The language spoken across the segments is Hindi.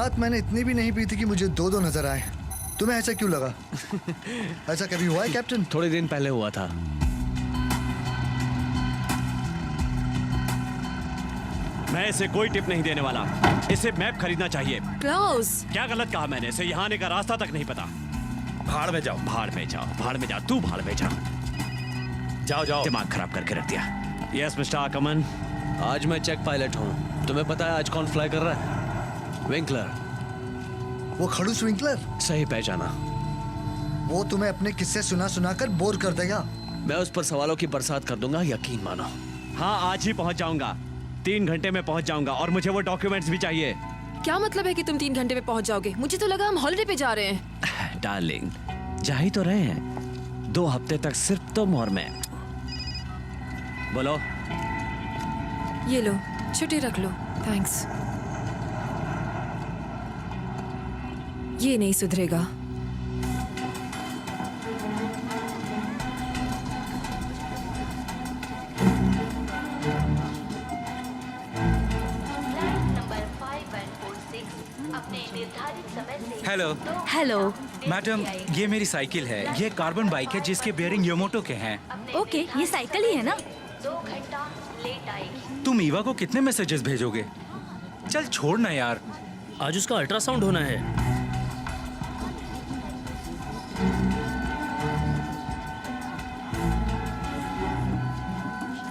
रात मैंने इतनी भी नहीं पी थी कि मुझे दो दो नजर आए। तुम्हें ऐसा क्यों लगा? ऐसा कभी हुआ है कैप्टन? थोड़े दिन पहले हुआ था। मैं इसे कोई टिप नहीं देने वाला। इसे मैप खरीदना चाहिए। क्लाउस, क्या गलत कहा मैंने? इसे यहाँ आने का रास्ता तक नहीं पता। भाड़ में जाओ, भाड़ में जाओ, भाड़ में जाओ, तू भाड़ में जा। जाओ जाओ। दिमाग खराब करके रख दिया। Yes mister Akman. आज मैं चेक पायलट हूँ। तुम्हें पता है आज कौन फ्लाई कर रहा है? विंकलर। वो खड़ूस विंकलर? सही पहचाना। वो तुम्हें अपने किस्से सुना सुना कर बोर कर देगा। मैं उस पर सवालों की बरसात कर दूंगा, यकीन मानो। हाँ, आज ही पहुंच जाऊंगा। 3 घंटे में पहुंच जाऊंगा और मुझे वो डॉक्यूमेंट्स भी चाहिए। क्या मतलब है कि तुम 3 घंटे में पहुंच जाओगे? मुझे तो लगा हम हॉलिडे पे जा रहे हैं। डार्लिंग, जा ही तो रहे हैं। 2 हफ्ते तक सिर्फ तुम और मैं। बोलो। ये लो, छुट्टी रख लो। थैंक्स। ये नहीं सुधरेगा। हेलो हेलो मैडम, ये मेरी साइकिल है। ये कार्बन बाइक है जिसके बेयरिंग योमोटो के हैं। ओके, ये साइकिल ही है ना? 2 घंटा लेट आएगी। तुम ईवा को कितने मैसेजेस भेजोगे? चल छोड़ ना यार। आज उसका अल्ट्रासाउंड होना है।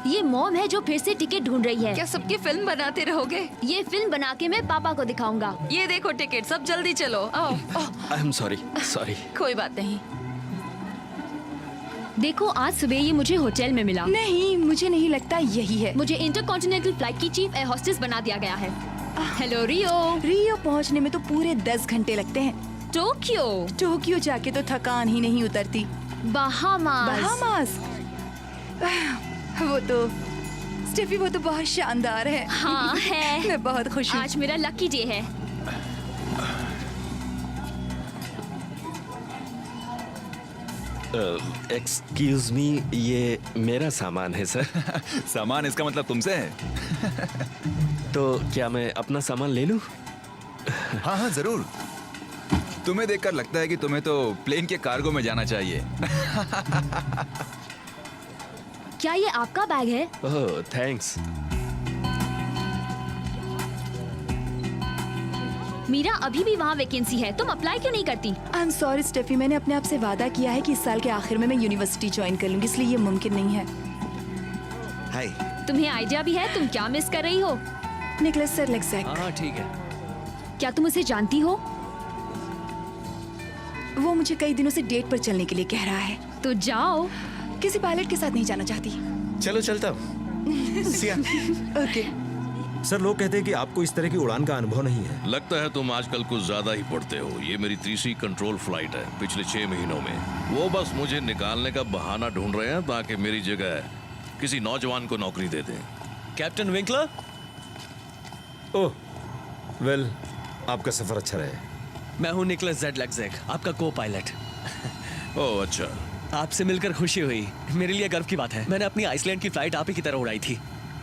ये मॉम है जो फिर से टिकट ढूंढ रही है। क्या सबकी फिल्म बनाते रहोगे? ये फिल्म बना के मैं पापा को दिखाऊंगा। ये देखो टिकट, सब जल्दी चलो। आओ। I am sorry. कोई बात नहीं। देखो, आज सुबह ये मुझे होटल में मिला। नहीं, मुझे नहीं लगता यही है। मुझे इंटरकॉन्टिनेंटल फ्लाइट की चीफ एयर होस्टेस बना दिया गया है। हेलो रियो। रियो पहुंचने में तो पूरे 10 घंटे लगते हैं। टोक्यो जाके तो थकान ही नहीं उतरती। बहामास। वो तो स्टेफी, वो तो बहुत शानदार है। हाँ है। मैं बहुत खुश हूँ। आज मेरा लकी डे है। एक्सक्यूज मी, ये मेरा सामान है सर। सामान इसका मतलब तुमसे है? तो क्या मैं अपना सामान ले लूं? हाँ हाँ जरूर। तुम्हें देखकर लगता है कि तुम्हें तो प्लेन के कार्गो में जाना चाहिए। क्या ये आपका बैग है? ओह थैंक्स। मीरा, अभी भी वहाँ वैकेंसी है। तुम अप्लाई क्यों नहीं करती? आई एम सॉरी स्टेफी, मैंने अपने आप से वादा किया है कि इस साल के आखिर में मैं यूनिवर्सिटी ज्वाइन कर लूंगी, इसलिए ये मुमकिन नहीं है। हाय। तुम्हें आइडिया भी है तुम क्या मिस कर रही हो? निकोलस सेडलैक। हाँ ठीक है। क्या तुम उसे जानती हो? वो मुझे कई दिनों से डेट पर चलने के लिए कह रहा है। तो जाओ। किसी पायलट के साथ नहीं जाना चाहती। चलो चलता हूँ। ओके। सर, लोग कहते हैं कि आपको इस तरह की उड़ान का अनुभव नहीं है। लगता है तुम आजकल कुछ ज्यादा ही पढ़ते हो। ये मेरी तीसरी कंट्रोल फ्लाइट है पिछले 6 महीनों में। वो बस मुझे निकालने का बहाना ढूंढ रहे हैं ताकि मेरी जगह किसी नौजवान को नौकरी दे दें। Captain Winkler. ओह वेल, आपका सफर अच्छा रहे। मैं हूँ निकोलस जेडलैक, आपका को पायलट। ओह अच्छा। आपसे मिलकर खुशी हुई। मेरे लिए गर्व की बात है। मैंने अपनी आइसलैंड की फ्लाइट आप ही की तरह उड़ाई थी।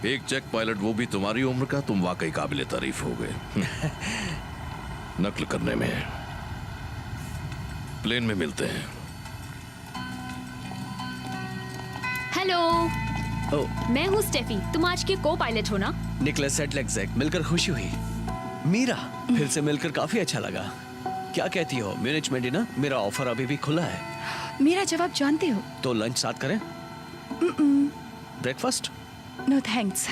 एक चेक पायलट, वो भी तुम्हारी उम्र का। तुम वाकई काबिले तारीफ हो गए। नकल करने में। प्लेन में मिलते हैं। हेलो। ओह, मैं हूँ स्टेफी। तुम आज के को पायलट हो ना? निकोलस जेडलैक, मिलकर खुशी हुई। मीरा, फिर से मिलकर काफी अच्छा लगा। क्या कहती हो? मैनेजमेंट ना, मेरा ऑफर अभी भी खुला है। मेरा जवाब जानते हो? तो लंच साथ करें? ब्रेकफास्ट? No thanks.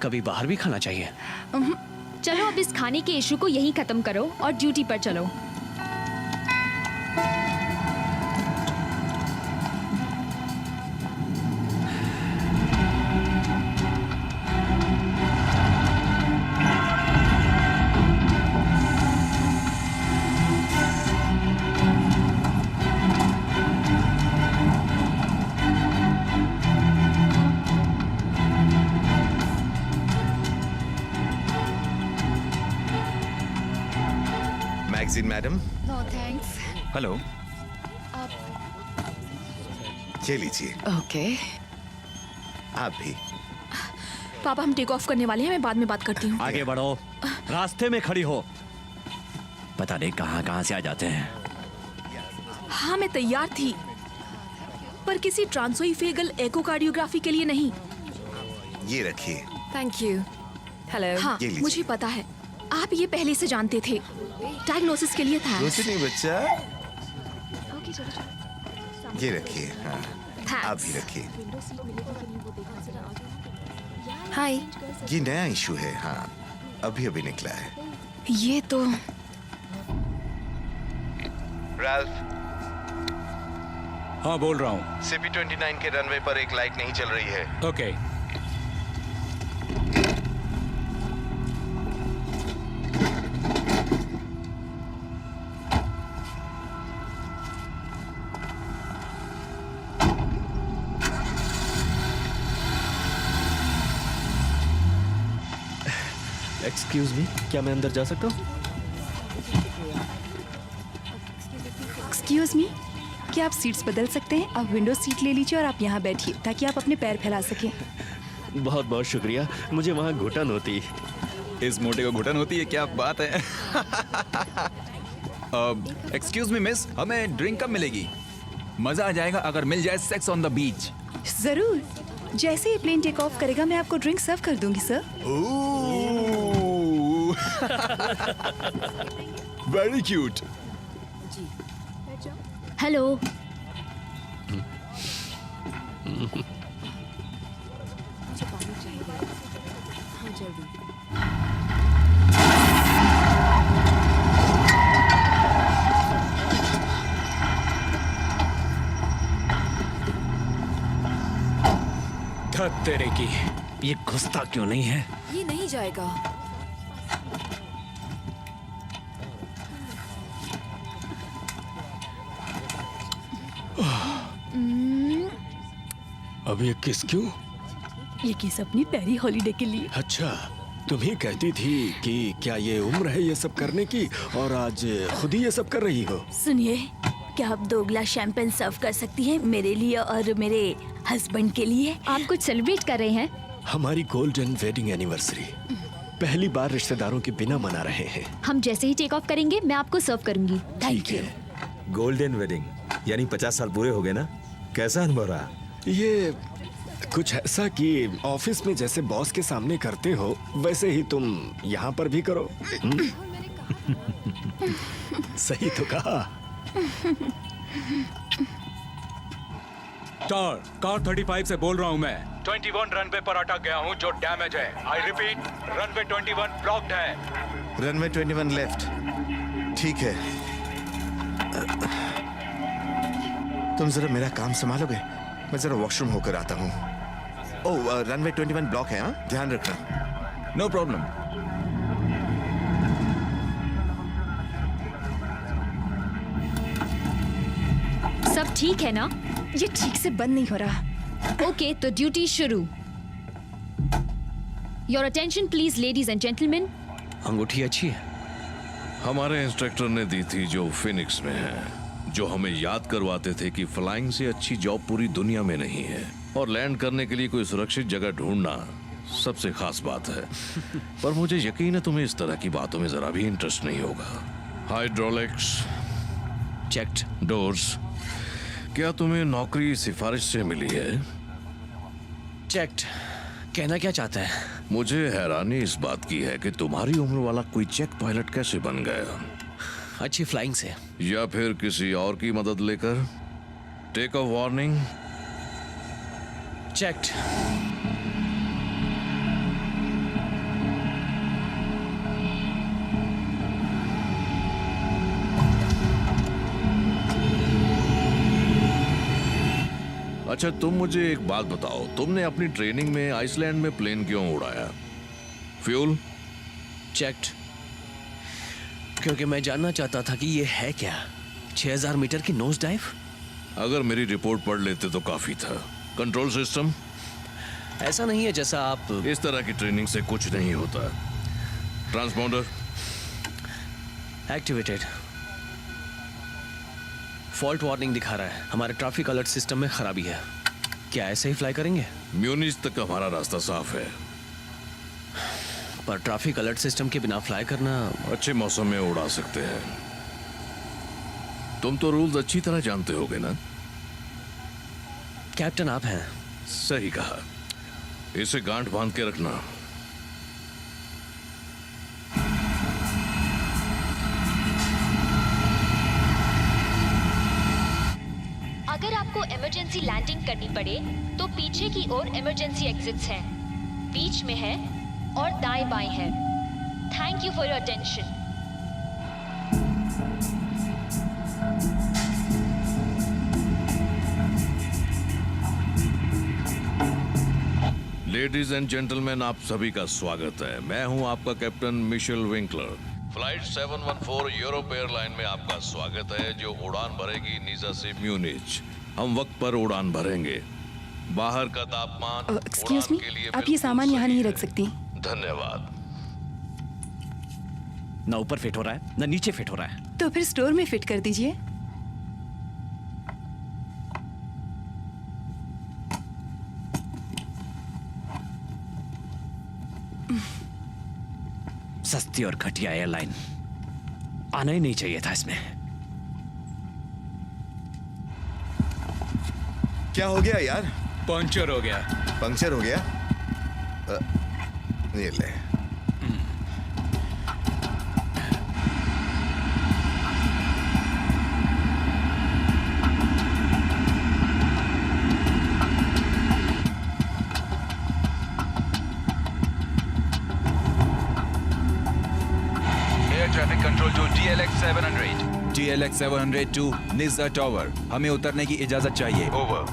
कभी बाहर भी खाना चाहिए। चलो अब इस खाने के इशू को यहीं खत्म करो और ड्यूटी पर चलो। Magazine madam. No thanks. Hello. ये लीजिए। ओके। आप भी। पापा, हम टेक ऑफ करने वाले हैं। मैं बाद में बात करती हूँ। आगे बढ़ो। रास्ते में खड़ी हो। पता नहीं कहाँ कहाँ से आ जाते हैं। हाँ मैं तैयार थी, पर किसी ट्रांसोइफेगल एकोकार्डियोग्राफी के लिए नहीं। ये रखिए। Thank you. हेलो। हाँ ये लीजिए। मुझे पता है, आप ये पहले से जानते थे। डायग्नोसिस के लिए था। कुछ नहीं बच्चा। ये रखिए। हाँ आप भी रखिए। हाय। ये नया इशू है। हाँ अभी अभी निकला है। ये तो राल्फ, हाँ बोल रहा हूँ। CP29 के रनवे पर एक लाइट नहीं चल रही है। ओके। एक्सक्यूज मी, क्या मैं अंदर जा सकता हूँ? एक्सक्यूज मी, क्या आप सीट्स बदल सकते हैं? आप विंडो सीट ले लीजिए और आप यहाँ बैठिए ताकि आप अपने पैर फैला सकें। बहुत बहुत शुक्रिया, मुझे वहाँ घुटन होती। इस मोटे को घुटन होती है? क्या बात है। एक्सक्यूज मी मिस, हमें ड्रिंक कब मिलेगी? मजा आ जाएगा अगर मिल जाए सेक्स ऑन द बीच। जरूर, जैसे ही प्लेन टेक ऑफ करेगा मैं आपको ड्रिंक सर्व कर दूंगी सर। Very cute. हेलो। धत तेरे की, ये घुसता क्यों नहीं है? ये नहीं जाएगा। अब ये किस क्यों? ये किस अपनी पहली हॉलीडे के लिए। अच्छा, तुम ही कहती थी कि क्या ये उम्र है ये सब करने की, और आज खुद ही ये सब कर रही हो। सुनिए, क्या आप 2 ग्लास शैंपेन सर्व कर सकती हैं मेरे लिए और मेरे हस्बैंड के लिए? आप कुछ सेलिब्रेट कर रहे हैं? हमारी गोल्डन वेडिंग एनिवर्सरी पहली बार रिश्तेदारों के बिना मना रहे हैं। हम जैसे ही टेक ऑफ करेंगे मैं आपको सर्व करूंगी। Thank you. गोल्डन वेडिंग यानी 50 साल पूरे हो गए ना? कैसा अनुभव रहा? ये कुछ ऐसा कि ऑफिस में जैसे बॉस के सामने करते हो वैसे ही तुम यहाँ पर भी करो। सही तो कहा। कार 35 से बोल रहा हूँ मैं। 21 रनवे पर अटक गया हूँ जो डैमेज है। आई रिपीट, रनवे 21 ब्लॉक्ड है। Runway 21 left. ठीक है, तुम जरा मेरा काम संभालोगे? मैं जरा वॉशरूम होकर आता हूँ। ओह, रनवे 21 ब्लॉक है। हाँ, ध्यान रखना। No problem. सब ठीक है ना? ये ठीक से बंद नहीं हो रहा। ओके, तो ड्यूटी शुरू। Your attention please ladies and gentleman. अंगूठी अच्छी है। हमारे इंस्ट्रक्टर ने दी थी जो फिनिक्स में है, जो हमें याद करवाते थे कि फ्लाइंग से अच्छी जॉब पूरी दुनिया में नहीं है, और लैंड करने के लिए कोई सुरक्षित जगह ढूंढना सबसे खास बात है। पर मुझे यकीन है तुम्हें इस तरह की बातों में जरा भी इंटरेस्ट नहीं होगा। Hydraulics checked. डोर्स, क्या तुम्हें नौकरी सिफारिश से मिली है? चेक्ड। कहना क्या चाहता है? मुझे हैरानी इस बात की है कि तुम्हारी उम्र वाला कोई चेक पायलट कैसे बन गया? अच्छी फ्लाइंग से। या फिर किसी और की मदद लेकर? Take off warning. चेक्ड। अच्छा, तुम मुझे एक बात बताओ, तुमने अपनी ट्रेनिंग में आइसलैंड में प्लेन क्यों उड़ाया? फ्यूल? चेक्ड। क्योंकि मैं जानना चाहता था कि ये है क्या, 6000 मीटर की नोज डाइव। अगर मेरी रिपोर्ट पढ़ लेते तो काफी था। Control system? ऐसा नहीं है जैसा आप। इस तरह की ट्रेनिंग से कुछ नहीं होता। ट्रांसपॉन्डर? एक्टिवेटेड। फॉल्ट वार्निंग दिखा रहा है। हमारे ट्रैफिक अलर्ट सिस्टम में खराबी है। क्या ऐसे ही फ्लाई करेंगे? म्यूनिच तक हमारा रास्ता साफ है। पर ट्रैफिक अलर्ट सिस्टम के बिना फ्लाई करना। अच्छे मौसम में उड़ा सकते हैं। तुम तो रूल्स अच्छी तरह जानते होगे ना? कैप्टन आप हैं। सही कहा। इसे गांठ बांध के रखना। अगर आपको इमरजेंसी लैंडिंग करनी पड़े तो पीछे की ओर इमरजेंसी एग्जिट्स हैं, बीच में है और दाएं बाएं है। Thank you for your attention. Ladies and gentleman, आप सभी का स्वागत है। मैं हूं आपका captain Michelle Winkler. Flight 714 Europe airline में आपका स्वागत है, जो उड़ान भरेगी नीजा से म्यूनिच। हम वक्त पर उड़ान भरेंगे। बाहर का तापमान एक्सक्यूज उड़ान मी, के लिए आप ये सामान यहाँ नहीं रख बिल्कुल सकती। सही है। धन्यवाद। ना ऊपर फिट हो रहा है ना नीचे फिट हो रहा है। तो फिर स्टोर में फिट कर दीजिए। सस्ती और घटिया एयरलाइन, आना ही नहीं चाहिए था इसमें। क्या हो गया यार? पंचर हो गया। पंक्चर हो गया? ये ले। Traffic control to DLX 700। DLX 700 to Nizza tower, हमें उतरने की इजाजत चाहिए। ओवर।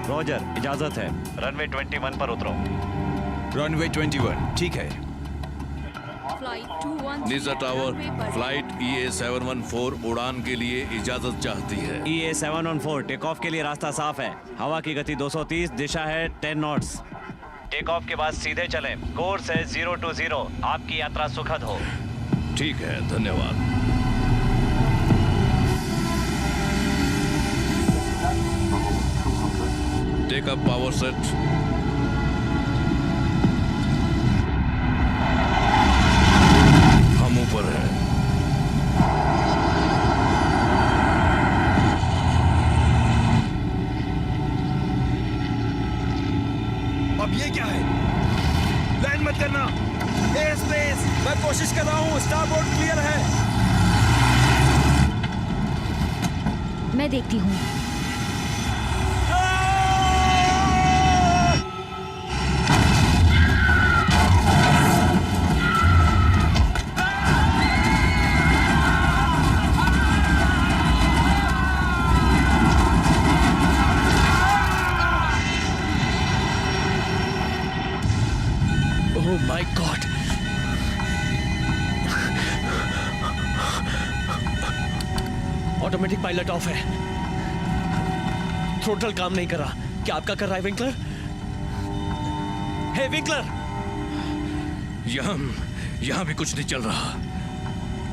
रॉजर, इजाजत है। रनवे 21 पर उतरो। रनवे 21 ठीक है। नीजा टावर, फ्लाइट EA 714 उड़ान के लिए इजाजत चाहती है। EA 714 टेक ऑफ के लिए रास्ता साफ है। हवा की गति 230, दिशा है 10 नॉट्स। टेक ऑफ के बाद सीधे चलें। कोर्स है 020। आपकी यात्रा सुखद हो। ठीक है, धन्यवाद। Take up power set. हम ऊपर हैं। अब ये क्या है? लैंड मत करना। एयर स्पेस, मैं कोशिश कर रहा हूँ। स्टारबोर्ड क्लियर है। मैं देखती हूँ। Oh my God, automatic pilot of है। थ्रोटल काम नहीं कर रहा। क्या आपका कर रहा है विंकलर? हे विंकलर! यहां भी कुछ नहीं चल रहा।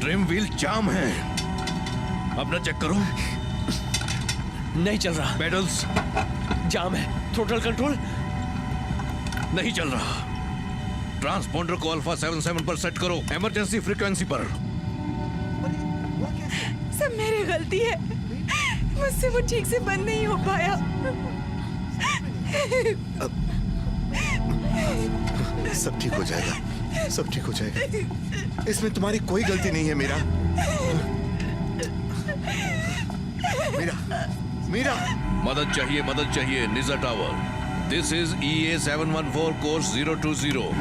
ट्रिम व्हील जाम है। अपना चेक करो। नहीं चल रहा। पेडल्स जाम है। थ्रोटल कंट्रोल नहीं चल रहा। ट्रांसपोंडर को अल्फा 77 पर सेट करो, इमरजेंसी फ्रीक्वेंसी पर। सब मेरी गलती है, मुझसे वो ठीक से बंद नहीं हो पाया। सब ठीक हो जाएगा, सब ठीक हो जाएगा। इसमें तुम्हारी कोई गलती नहीं है मीरा। मीरा, मदद चाहिए Nizza tower. This is EA 714 course 020।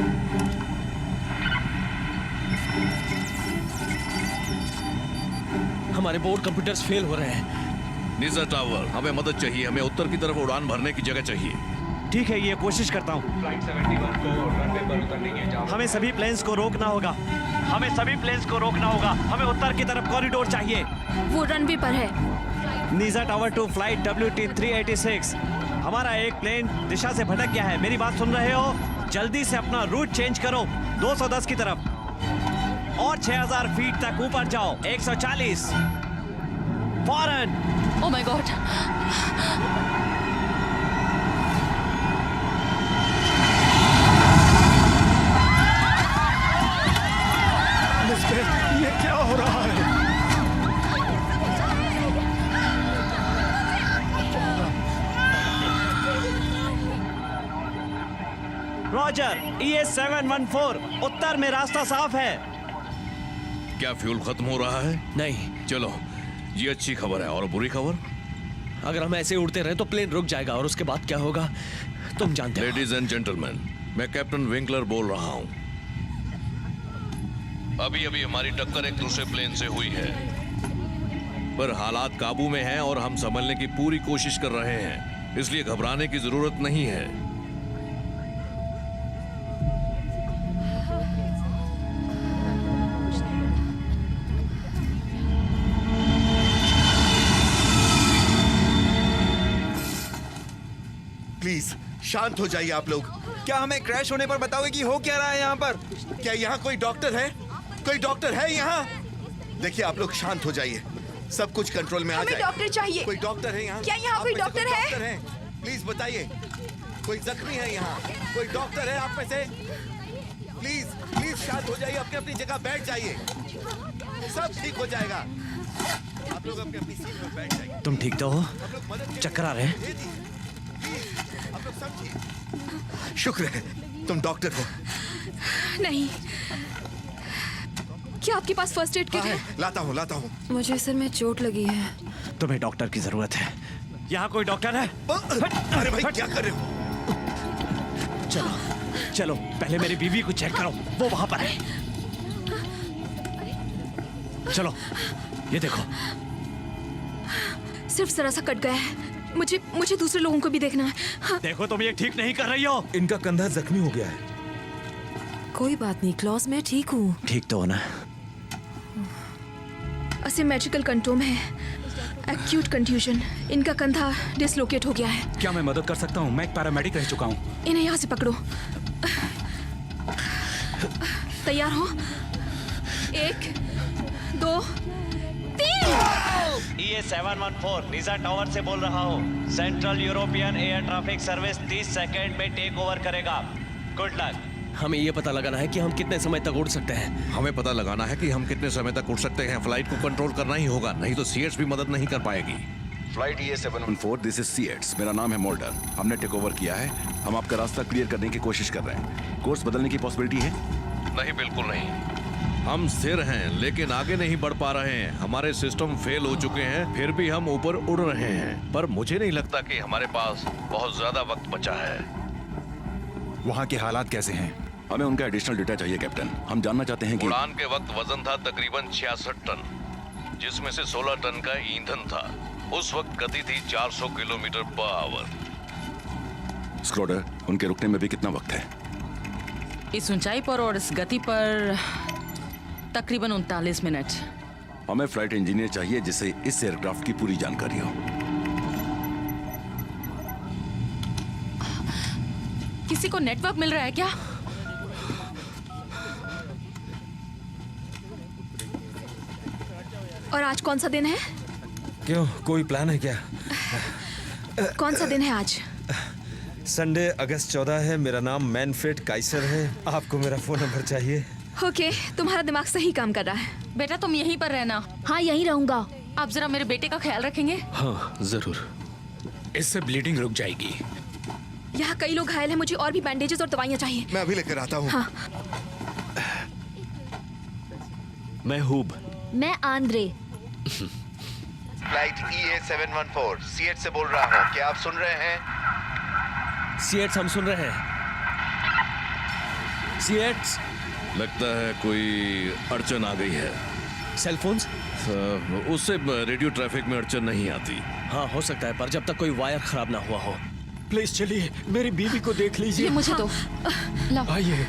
हमारे बोर्ड कंप्यूटर्स फेल हो रहे हैं। निज़ा टावर, हमें मदद चाहिए। हमें उत्तर की तरफ उड़ान भरने की जगह चाहिए। ठीक है, ये कोशिश करता हूँ। फ्लाइट 71 को रनवे पर उतरने की इजाजत। हमें सभी प्लेन्स को रोकना होगा। हमें उत्तर की तरफ कॉरिडोर चाहिए। वो रनवे पर है। नीजा टावर टू फ्लाइट WT 386। हमारा एक प्लेन दिशा से भटक गया है। मेरी बात सुन रहे हो? जल्दी से अपना रूट चेंज करो। 210 की तरफ और 6000 फीट तक ऊपर जाओ। 140 फौरन। Oh my God, Roger, ES714 उत्तर में रास्ता साफ है। क्या फ्यूल खत्म हो रहा है? नहीं। चलो, ये अच्छी खबर है। और बुरी खबर? अगर हम ऐसे उड़ते रहे तो प्लेन रुक जाएगा और उसके बाद क्या होगा तुम जानते हो। लेडीज एंड जेंटलमैन, मैं कैप्टन विंकलर बोल रहा हूँ। अभी अभी हमारी टक्कर एक दूसरे प्लेन से हुई है, पर हालात काबू में हैं और हम संभलने की पूरी कोशिश कर रहे हैं, इसलिए घबराने की जरूरत नहीं है। प्लीज शांत हो जाइए आप लोग। क्या हमें क्रैश होने पर बताओगे कि हो क्या रहा है यहाँ पर? क्या यहाँ कोई डॉक्टर है? कोई डॉक्टर है यहाँ? देखिए आप लोग शांत हो जाइए, सब कुछ कंट्रोल में आ जाए। हमें डॉक्टर चाहिए। कोई डॉक्टर है यहाँ? क्या यहाँ आप कोई में से डॉक्टर है? प्लीज बताइए, कोई जख्मी है यहाँ? कोई डॉक्टर है आप में से? प्लीज प्लीज शांत हो जाइए, अपनी अपनी जगह बैठ जाइए, सब ठीक हो जाएगा। आप लोग अपनी अपनी सीट पर बैठ जाइए। तुम ठीक तो हो? चक्कर आ रहे हैं? आप लोग सब ठीक? शुक्र है तुम डॉक्टर हो। नहीं, क्या आपके पास फर्स्ट एड किट है? लाता हूँ। मुझे सिर में चोट लगी है। तुम्हें डॉक्टर की जरूरत है। यहाँ कोई डॉक्टर है? अरे भाई क्या कर रहे हो? चलो चलो, पहले मेरी बीवी को चेक करो, वो वहां पर है। चलो, ये देखो। सिर्फ जरा सा कट गया है। मुझे दूसरे लोगों को भी देखना है। हाँ। देखो तुम ये ठीक नहीं कर रही हो। इनका कंधा जख्मी हो गया है। कोई बात नहीं क्लॉस, मैं ठीक हूँ। ठीक तो हो ना? असिमेट्रिकल कंटोम है, एक्यूट कंट्यूजन, इनका कंधा डिसलोकेट हो गया है। क्या मैं मदद कर सकता हूँ? मैं एक पैरामेडिक रह चुका हूँ। इन्हें यहाँ से पकड़ो। तैयार हो? 1 2 3। ES714 निजा टावर से बोल रहा हूँ। Central European air traffic service 30 second में टेक ओवर करेगा। Good luck. हमें ये पता लगाना है कि हम कितने समय तक उड़ सकते हैं। हमें पता लगाना है कि हम कितने समय तक उड़ सकते हैं। फ्लाइट को कंट्रोल करना ही होगा, नहीं तो सीएट्स भी मदद नहीं कर पाएगी। फ्लाइट ES714, दिस इज सीएट्स। मेरा नाम है मोल्डर। हमने टेक ओवर किया है। हम आपका रास्ता क्लियर करने की कोशिश कर रहे हैं। कोर्स बदलने की पॉसिबिलिटी है? नहीं, बिल्कुल नहीं। हम स्थिर हैं लेकिन आगे नहीं बढ़ पा रहे हैं। हमारे सिस्टम फेल हो चुके हैं, फिर भी हम ऊपर उड़ रहे हैं। पर मुझे नहीं लगता कि हमारे पास बहुत ज्यादा वक्त बचा है। वहाँ के हालात कैसे हैं? हमें उनका एडिशनल डेटा चाहिए कैप्टन। हम जानना चाहते हैं कि उड़ान के वक्त वजन था तकरीबन 66 टन, जिसमें से 16 टन का ईंधन था। उस वक्त गति थी 400 किलोमीटर पर आवर। स्क्रोडर, उनके रुकने में भी कितना वक्त है? इस ऊंचाई पर और इस गति पर तकरीबन 39 मिनट। हमें फ्लाइट इंजीनियर चाहिए जिसे इस एयरक्राफ्ट की पूरी जानकारी हो। किसी को नेटवर्क मिल रहा है क्या? और आज कौन सा दिन है? क्यों, कोई प्लान है क्या? कौन सा दिन है आज? संडे अगस्त 14 है। मेरा नाम मैनफ्रेड काइसर है। आपको मेरा फोन नंबर चाहिए? ओके, तुम्हारा दिमाग सही काम कर रहा है। बेटा तुम यहीं पर रहना। हाँ यहीं रहूंगा। आप जरा मेरे बेटे का ख्याल रखेंगे? हाँ जरूर। इससे ब्लीडिंग रुक जाएगी। यहाँ कई लोग घायल हैं, मुझे और भी बैंडेजेस और दवाइयाँ चाहिए। मैं अभी लेकर आता हूँ। हाँ। मैं हूब। मैं आंद्रे। फ्लाइट ES714 सीएट से बोल रहा हूँ। क्या आप सुन रहे हैं? सीएट्स हम सुन रहे हैं। सीएट्स। लगता है कोई अड़चन आ गई है। Cell phones? उससे रेडियो ट्रैफिक में अड़चन नहीं आती। हाँ हो सकता है, पर जब तक कोई वायर खराब ना हुआ हो। प्लीज चलिए, मेरी बीवी को देख लीजिए। ये मुझे दो। लाओ। आइए।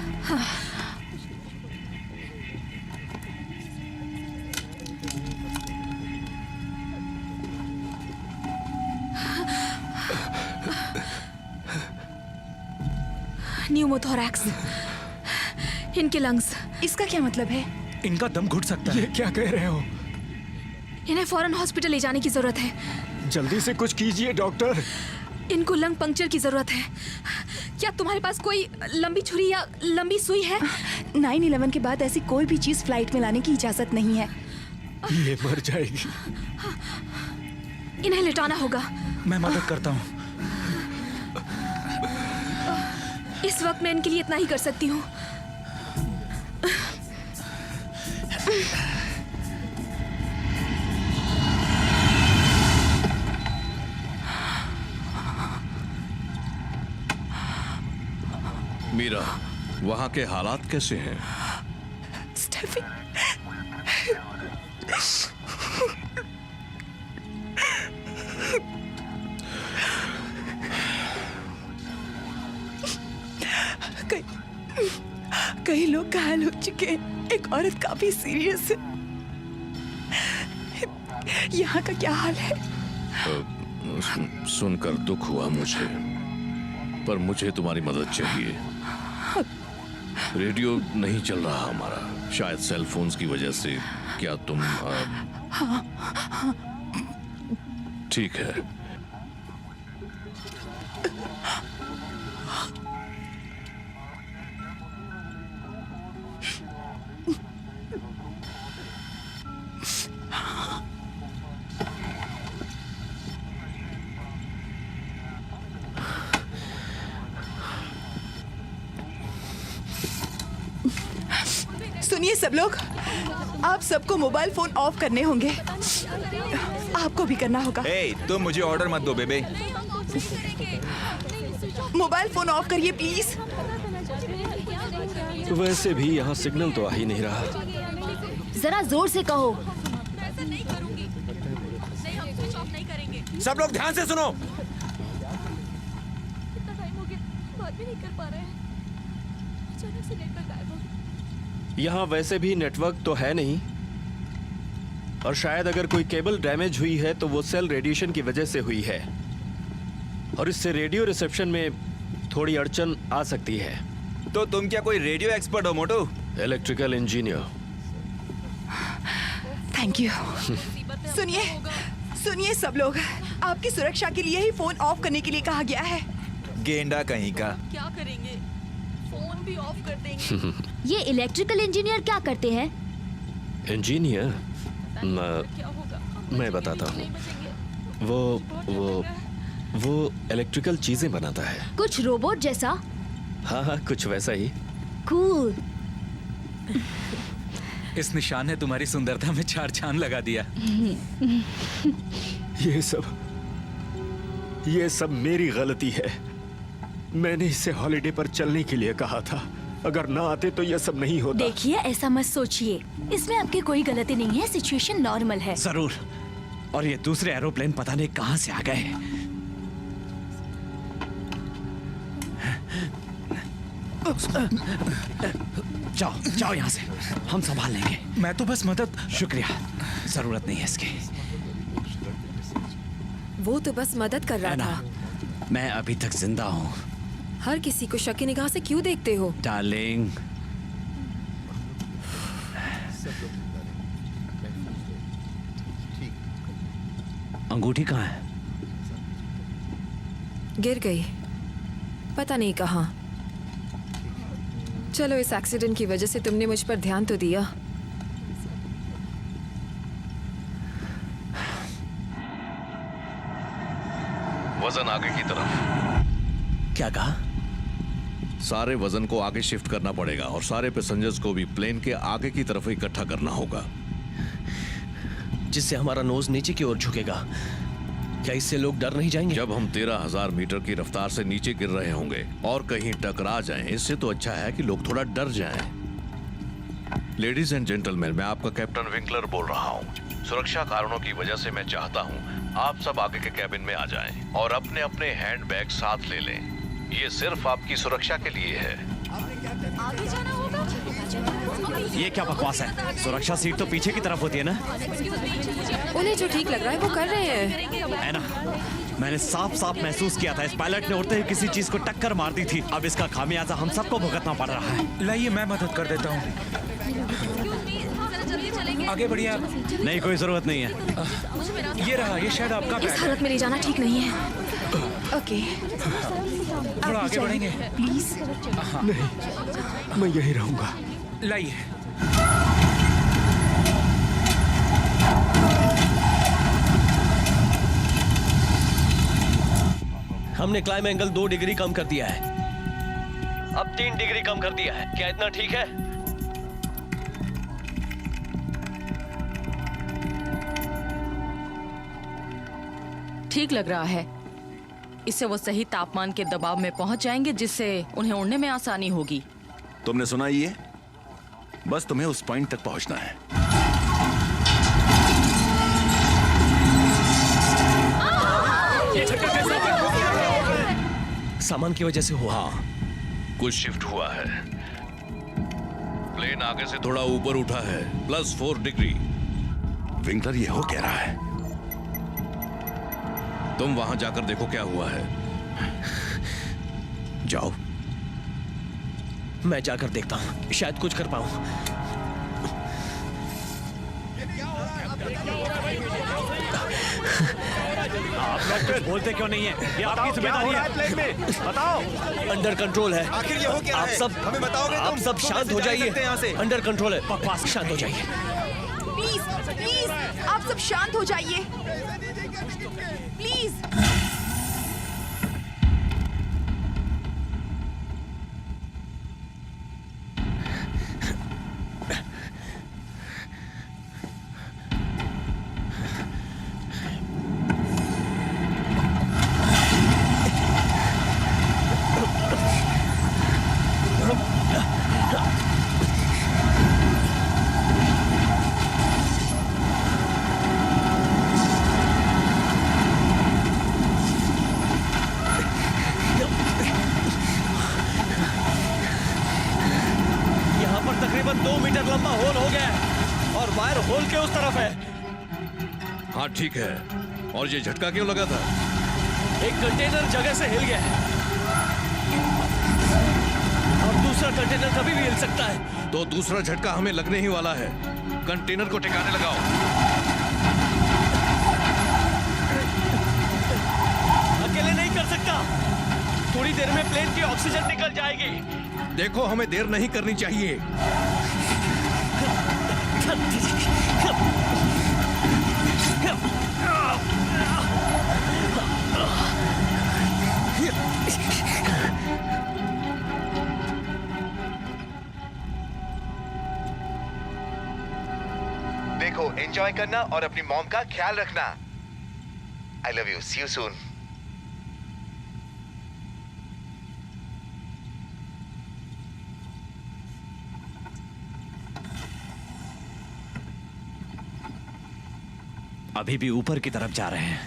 न्यूमोथोरैक्स, इनके लंग्स। इसका क्या मतलब है? इनका दम घुट सकता है। ये क्या कह रहे हो? इन्हें फौरन हॉस्पिटल ले जाने की जरूरत है। जल्दी से कुछ कीजिए डॉक्टर। इनको लंग पंक्चर की जरूरत है। क्या तुम्हारे पास कोई लंबी छुरी या लंबी सुई है? 9/11 के बाद ऐसी कोई भी चीज फ्लाइट में लाने की इजाजत नहीं है। ये मर जाएगी। इन्हें लिटाना होगा। मैं मदद करता हूँ। इस वक्त मैं इनके लिए इतना ही कर सकती हूँ। मीरा, वहाँ के हालात कैसे हैं? स्टेफी, कई लोग घायल हो चुके हैं। एक औरत काफी सीरियस है। यहाँ का क्या हाल है? सुनकर दुख हुआ मुझे, पर मुझे तुम्हारी मदद चाहिए। रेडियो नहीं चल रहा हमारा, शायद सेल फोन्स की वजह से। क्या तुम ठीक है? सुनिए सब लोग, आप सबको मोबाइल फोन ऑफ करने होंगे। आपको भी करना होगा। तुम मुझे ऑर्डर मत दो बेबे। मोबाइल फोन ऑफ करिए प्लीज। वैसे भी यहाँ सिग्नल तो आ ही नहीं रहा। जरा जोर से कहो। सब लोग ध्यान से सुनो। यहाँ वैसे भी नेटवर्क तो है नहीं, और शायद अगर कोई केबल डैमेज हुई है तो वो सेल रेडिएशन की वजह से हुई है, और इससे रेडियो रिसेप्शन में थोड़ी अड़चन आ सकती है। तो तुम क्या कोई रेडियो एक्सपर्ट हो मोटू? Electrical engineer. Thank you. सुनिए सुनिए सब लोग, आपकी सुरक्षा के लिए ही फोन ऑफ करने के लिए कहा गया है। गेंडा कहीं का। क्या करेंगे? फोन भी ऑफ कर देंगे। ये इलेक्ट्रिकल इंजीनियर क्या करते हैं? इंजीनियर? मैं बताता हूँ। वो इलेक्ट्रिकल चीजें बनाता है। कुछ रोबोट जैसा? हाँ, कुछ वैसा ही। कूल। इस निशान ने तुम्हारी सुंदरता में 4 चांद लगा दिया। ये सब मेरी गलती है। मैंने इसे हॉलिडे पर चलने के लिए कहा था। अगर ना आते तो यह सब नहीं होता। देखिए, ऐसा मत सोचिए, इसमें आपकी कोई गलती नहीं है। सिचुएशन नॉर्मल है। जरूर। और ये दूसरे एरोप्लेन पता नहीं कहां से आ गए। जाओ जाओ यहाँ से, हम संभाल लेंगे। मैं तो बस मदद। शुक्रिया, जरूरत नहीं है इसकी। वो तो बस मदद कर रहा था। मैं अभी तक जिंदा हूँ। हर किसी को शक की निगाह से क्यों देखते हो? डार्लिंग, अंगूठी कहाँ है? गिर गई, पता नहीं कहाँ। चलो, इस एक्सीडेंट की वजह से तुमने मुझ पर ध्यान तो दिया। वजन आगे की तरफ। क्या कहा? सारे वजन को आगे शिफ्ट करना पड़ेगा और सारे पैसेंजर्स को भी प्लेन के आगे की तरफ इकट्ठा करना होगा, जिससे हमारा नोज नीचे की ओर झुकेगा। क्या इससे लोग डर नहीं जाएंगे? जब हम 13,000 मीटर की रफ्तार से नीचे गिर रहे होंगे और कहीं टकरा जाएं, इससे तो अच्छा है कि लोग थोड़ा डर जाएं। लेडीज एंड जेंटलमैन, मैं आपका कैप्टन विंकलर बोल रहा हूँ। सुरक्षा कारणों की वजह से मैं चाहता हूँ आप सब आगे के कैबिन में आ जाएं और अपने अपने हैंडबैग साथ ले लें। ये सिर्फ आपकी सुरक्षा के लिए है। आगे जाना होगा। ये क्या बकवास है? सुरक्षा सीट तो पीछे की तरफ होती है ना? उन्हें जो ठीक लग रहा है वो कर रहे हैं। है ना? मैंने साफ साफ महसूस किया था इस पायलट ने उड़ते ही किसी चीज को टक्कर मार दी थी। अब इसका खामियाजा हम सबको भुगतना पड़ रहा है। लाइए, मैं मदद कर देता हूँ। आगे बढ़िए आप। नहीं, कोई जरूरत नहीं है। ये रहा, ये शायद आपका बैग इस हालत में ले जाना ठीक नहीं है। ओके, थोड़ा आगे बढ़ेंगे प्लीज। नहीं, मैं यही रहूंगा। लाइए। हमने क्लाइम एंगल 2 डिग्री कम कर दिया है। अब 3 डिग्री कम कर दिया है। क्या इतना ठीक है? ठीक लग रहा है। इससे वो सही तापमान के दबाव में पहुंच जाएंगे, जिससे उन्हें उड़ने में आसानी होगी। तुमने सुना ही है, बस तुम्हें उस पॉइंट तक पहुंचना है। सामान की वजह से हुआ। हाँ, कुछ शिफ्ट हुआ है। प्लेन आगे से थोड़ा ऊपर उठा है, +4 डिग्री। विंकलर, ये हो क्या रहा है? तुम वहां जाकर देखो क्या हुआ है। जाओ, मैं जाकर देखता हूं, शायद कुछ कर पाऊं। आप लोग बोलते क्यों नहीं है? ये आपकी जिम्मेदारी है। प्लेन में बताओ। अंडर कंट्रोल है। आखिर ये हो क्या आप है? सब हमें बताओगे आप तुम? सब तुम शांत कैसे हो जा जाइए। सकते हैं यहाँ से? अंडर कंट्रोल है। बकवास, शांत हो जाइए। प्लीज प्लीज आप सब शांत हो जाइए प्लीज। तकरीबन 2 मीटर लंबा होल हो गया है और वायर होल के उस तरफ है। हाँ ठीक है, और ये झटका क्यों लगा था? एक कंटेनर जगह से हिल गया है और दूसरा कंटेनर कभी भी हिल सकता है। तो दूसरा झटका हमें लगने ही वाला है। कंटेनर को ठिकाने लगाओ। अकेले नहीं कर सकता, थोड़ी देर में प्लेन की ऑक्सीजन निकल जाएगी। देखो, हमें देर नहीं करनी चाहिए। देखो, एंजॉय करना और अपनी मॉम का ख्याल रखना। I love you, see you soon. अभी भी ऊपर की तरफ जा रहे हैं।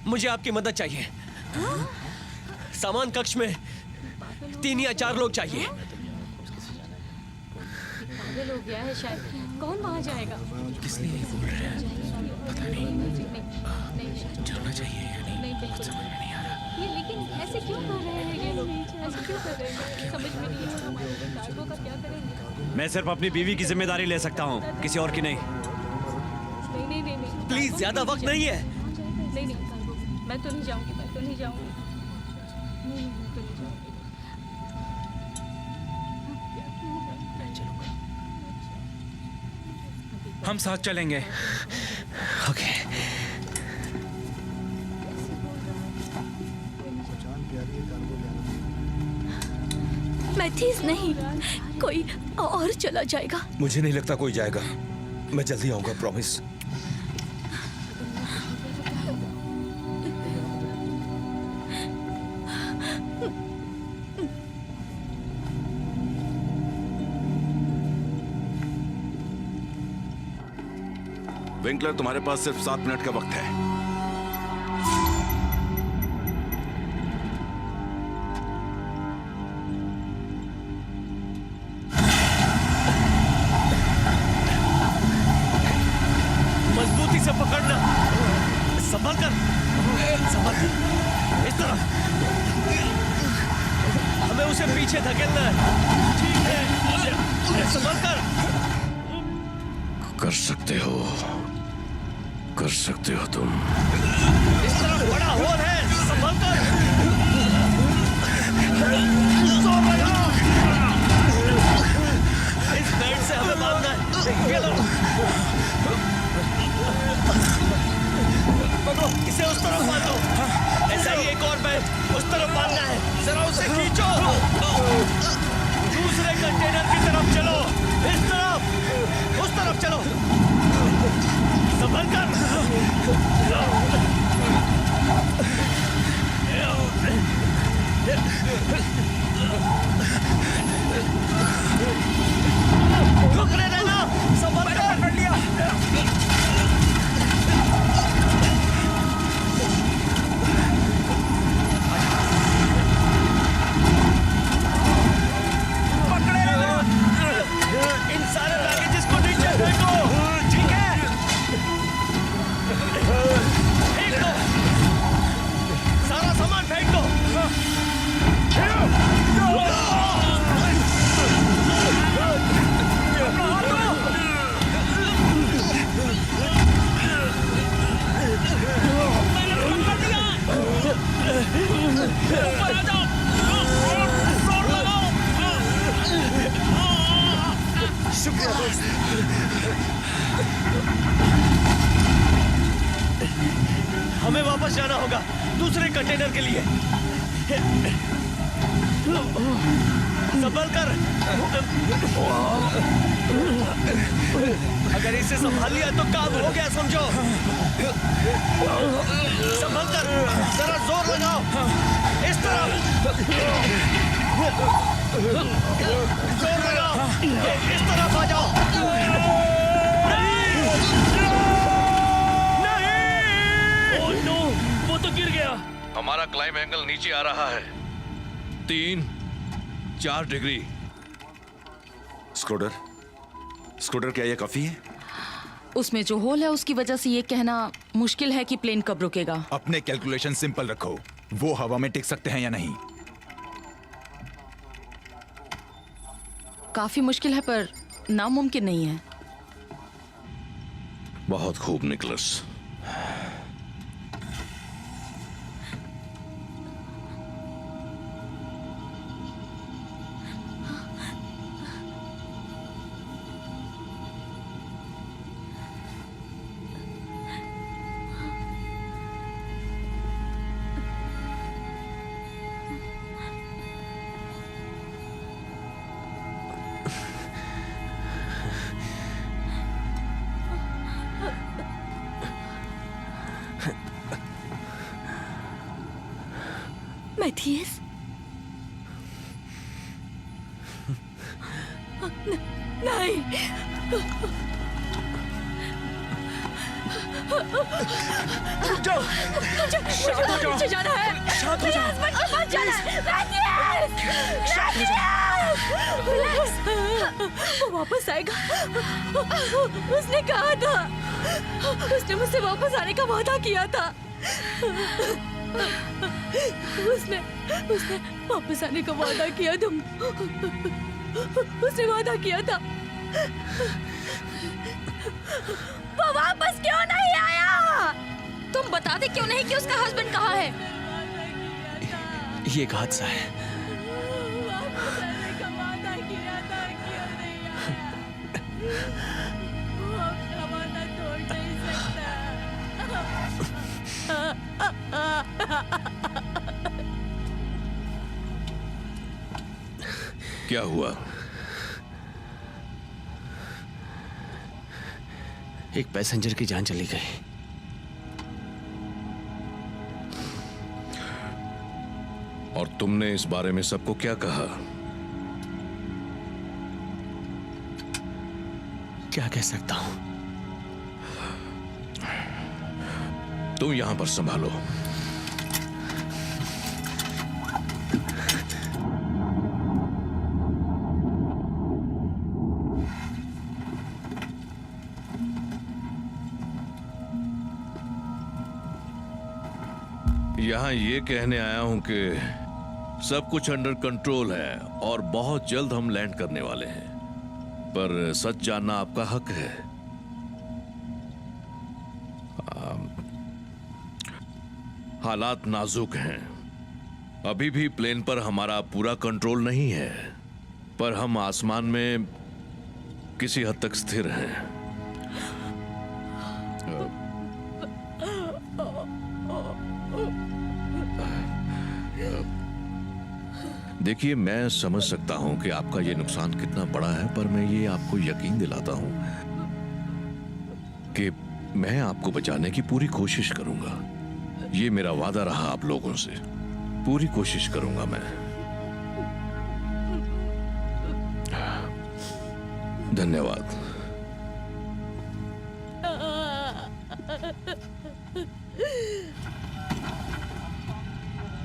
मुझे आपकी मदद चाहिए। सामान कक्ष में 3 या 4 लोग चाहिए। पागल हो गया है शायद। कौन वहां जाएगा? किस लिए बोल रहे हैं? पता नहीं। जाना चाहिए या नहीं, कुछ समझ में नहीं आ रहा। ये लेकिन ऐसे क्यों कर रहे हैं ये लोग? ऐसे क्यों कर रहे हैं? समझ में नहीं आ रहा। कार्गो का क्या करेंगे? मैं सिर्फ अपनी बीवी की जिम्मेदारी ले सकता हूँ, किसी और की नहीं। नहीं। प्लीज, ज्यादा वक्त नहीं है। नहीं, मैं तो नहीं जाऊंगी, मैं तो नहीं जाऊंगी। नहीं, मैं तो नहीं जाऊंगी। हम साथ चलेंगे। ओके। मैथीज नहीं, कोई और चला जाएगा। मुझे नहीं लगता कोई जाएगा। मैं जल्दी आऊंगा, प्रॉमिस। विंकलर, तुम्हारे पास सिर्फ 7 मिनट का वक्त है। मजबूती से पकड़ना, संभल कर, संभल कर। इस तरफ हमें उसे पीछे धकेलना है। ठीक है, संभल कर। कर सकते हो तुम। इस तरफ बड़ा होल है, संभल कर। इस बेल्ट से हमें बांधना है। ये लो। इसे उस तरफ बांधो। ऐसा ही एक और बेल्ट उस तरफ बांधना है। जरा उसे खींचो। तरफ चलो। संभल कर। रुकने देना। संभल कर। पकड़ लिया। पकड़े रहना। इन सारे बैगेजेस को नीचे फेंको। ठीक है? फेंक दो। सारा सामान फेंक दो। शुक्रिया दोस्त। हमें वापस जाना होगा दूसरे कंटेनर के लिए। संभल कर। अगर इसे संभाल लिया तो काम हो गया समझो। संभल कर। जरा जोर लगाओ। इस तरफ जोर लगाओ। इस तरफ आ जाओ। नहीं। ओह नो, वो तो गिर गया। हमारा क्लाइम एंगल नीचे आ रहा है। 3-4 डिग्री। स्क्रोडर, स्क्रोडर क्या ये काफी है? उसमें जो होल है उसकी वजह से ये कहना मुश्किल है कि प्लेन कब रुकेगा। अपने कैलकुलेशन सिंपल रखो। वो हवा में टिक सकते हैं या नहीं? काफी मुश्किल है पर नामुमकिन नहीं है। बहुत खूब निकलस। मैथियस, नहीं। जाओ। मुझे जाना है। शांत हो जाओ। हस्बैंड के पास जाना है। मैथियस, वो वापस आएगा। उसने कहा था। उसने मुझसे वापस आने का वादा किया था। उसने वापस आने का वादा किया था। उसने वादा किया था। वो वापस क्यों नहीं आया? तुम बताते क्यों नहीं कि उसका हस्बैंड कहाँ है? ये एक हादसा है। वापस आने का वादा किया था, क्यों नहीं आया? वो अपना वादा तोड़ नहीं सकता। क्या हुआ? एक पैसेंजर की जान चली गई। और तुमने इस बारे में सबको क्या कहा? क्या कह सकता हूं? तुम यहां पर संभालो। यहां ये कहने आया हूं कि सब कुछ अंडर कंट्रोल है और बहुत जल्द हम लैंड करने वाले हैं। पर सच जानना आपका हक है। हालात नाजुक हैं। अभी भी प्लेन पर हमारा पूरा कंट्रोल नहीं है, पर हम आसमान में किसी हद तक स्थिर हैं। देखिए, मैं समझ सकता हूं कि आपका ये नुकसान कितना बड़ा है, पर मैं ये आपको यकीन दिलाता हूं कि मैं आपको बचाने की पूरी कोशिश करूंगा। ये मेरा वादा रहा आप लोगों से। पूरी कोशिश करूंगा मैं। धन्यवाद।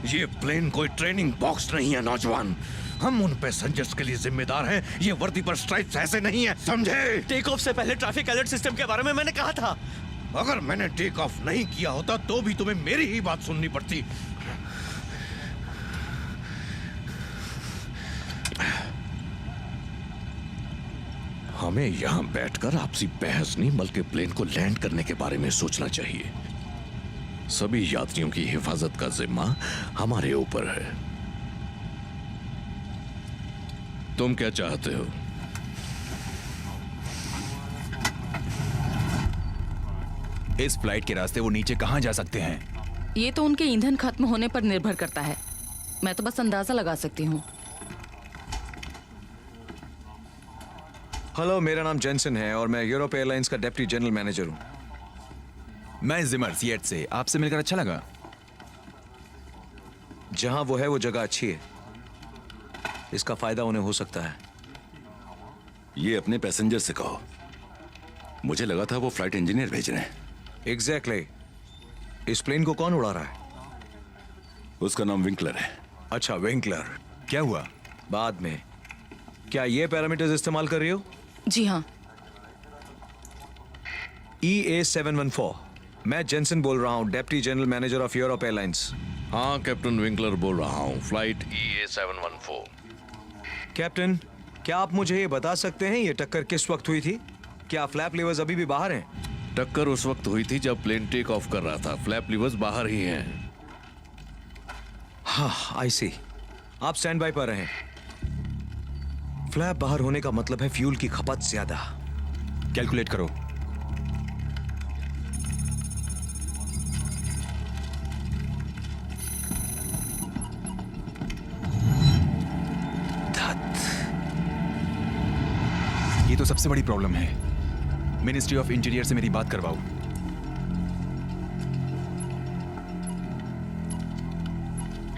ये प्लेन कोई ट्रेनिंग बॉक्स नहीं है नौजवान। हम उन पैसेंजर्स के लिए जिम्मेदार हैं। ये वर्दी पर स्ट्राइप्स ऐसे नहीं है, समझे? टेक ऑफ से पहले ट्रैफिक अलर्ट सिस्टम के बारे में मैंने कहा था। अगर मैंने टेक ऑफ नहीं किया होता तो भी तुम्हें मेरी ही बात सुननी पड़ती। हमें यहां बैठकर आपसी बहस नहीं बल्कि प्लेन को लैंड करने के बारे में सोचना चाहिए। सभी यात्रियों की हिफाजत का जिम्मा हमारे ऊपर है। तुम क्या चाहते हो? इस फ्लाइट के रास्ते वो नीचे कहां जा सकते हैं? ये तो उनके ईंधन खत्म होने पर निर्भर करता है। मैं तो बस अंदाजा लगा सकती हूँ। हेलो, मेरा नाम जेंसन है और मैं यूरोप एयरलाइंस का डिप्टी जनरल मैनेजर हूँ। मैं जिमर सीएट से। आपसे मिलकर अच्छा लगा। जहां वो है वो जगह अच्छी है। इसका फायदा उन्हें हो सकता है। ये अपने पैसेंजर से कहो। मुझे लगा था वो फ्लाइट इंजीनियर भेज रहे हैं। एग्जैक्टली। इस प्लेन को कौन उड़ा रहा है? उसका नाम विंकलर है। अच्छा, विंकलर। क्या हुआ? बाद में। क्या ये पैरामीटर्स इस्तेमाल कर रही हो? जी हाँ। EA714। मैं जेंसन बोल रहा हूँ, deputy general manager of Europe airlines. हाँ, कैप्टन विंकलर बोल रहा हूँ, फ्लाइट EA714। कैप्टन, क्या आप मुझे ये बता सकते हैं ये टक्कर किस वक्त हुई थी? क्या फ्लैप लीवर्स अभी भी बाहर हैं? टक्कर उस वक्त हुई थी जब प्लेन टेक ऑफ कर रहा था। फ्लैप लीवर्स बाहर ही हैं। हाँ, आई सी। आप स्टैंड बाय पर रहें। फ्लैप बाहर होने का मतलब है फ्यूल की खपत ज्यादा। कैलकुलेट करो। ये तो सबसे बड़ी प्रॉब्लम है। मिनिस्ट्री ऑफ इंटीरियर से मेरी बात करवाओ।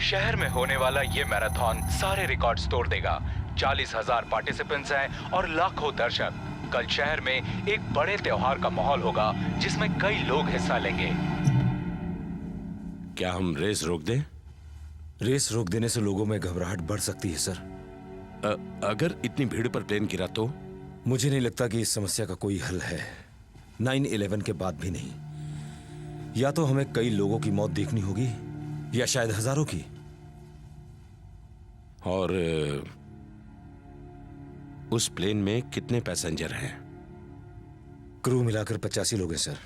शहर में होने वाला ये मैराथन सारे रिकॉर्ड्स तोड़ देगा। 40,000 पार्टिसिपेंट्स हैं और लाखों दर्शक। कल शहर में एक बड़े त्योहार का माहौल होगा जिसमें कई लोग हिस्सा लेंगे। क्या हम रेस रोक दें? रेस रोक देने से लोगों में घबराहट बढ़ सकती है सर। अगर इतनी भीड़ पर प्लेन गिरा तो? मुझे नहीं लगता कि इस समस्या का कोई हल है। 9/11 के बाद भी नहीं। या तो हमें कई लोगों की मौत देखनी होगी या शायद हजारों की। और उस प्लेन में कितने पैसेंजर हैं? क्रू मिलाकर 85 लोग हैं सर।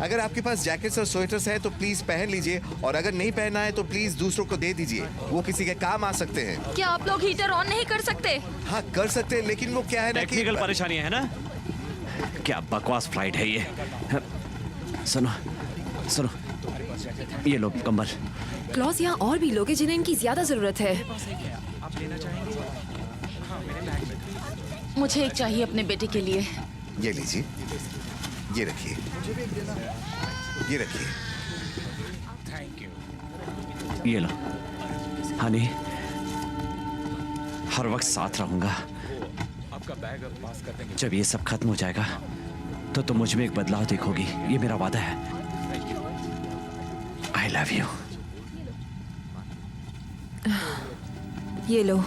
अगर आपके पास जैकेट्स और स्वेटर्स हैं तो प्लीज पहन लीजिए, और अगर नहीं पहना है तो प्लीज दूसरों को दे दीजिए। वो किसी के काम आ सकते हैं। क्या आप लोग हीटर ऑन नहीं कर सकते? हाँ, कर सकते हैं, लेकिन वो क्या है ना कि टेक्निकल परेशानी है ना। क्या बकवास फ्लाइट है ये। सुनो सुनो, ये लो कंबल। क्लॉज, यहाँ और भी लोग हैं जिन्हें इनकी ज्यादा जरूरत है। मुझे एक चाहिए अपने बेटे के लिए। ये लीजिए, ये रखिए, ये रखिए। ये लो हनी, हर वक्त साथ रहूंगा। आपका बैग अब पास कर देंगे। जब ये सब खत्म हो जाएगा तो तुम मुझ में एक बदलाव देखोगी। ये मेरा वादा है। आई लव यू। ये लो।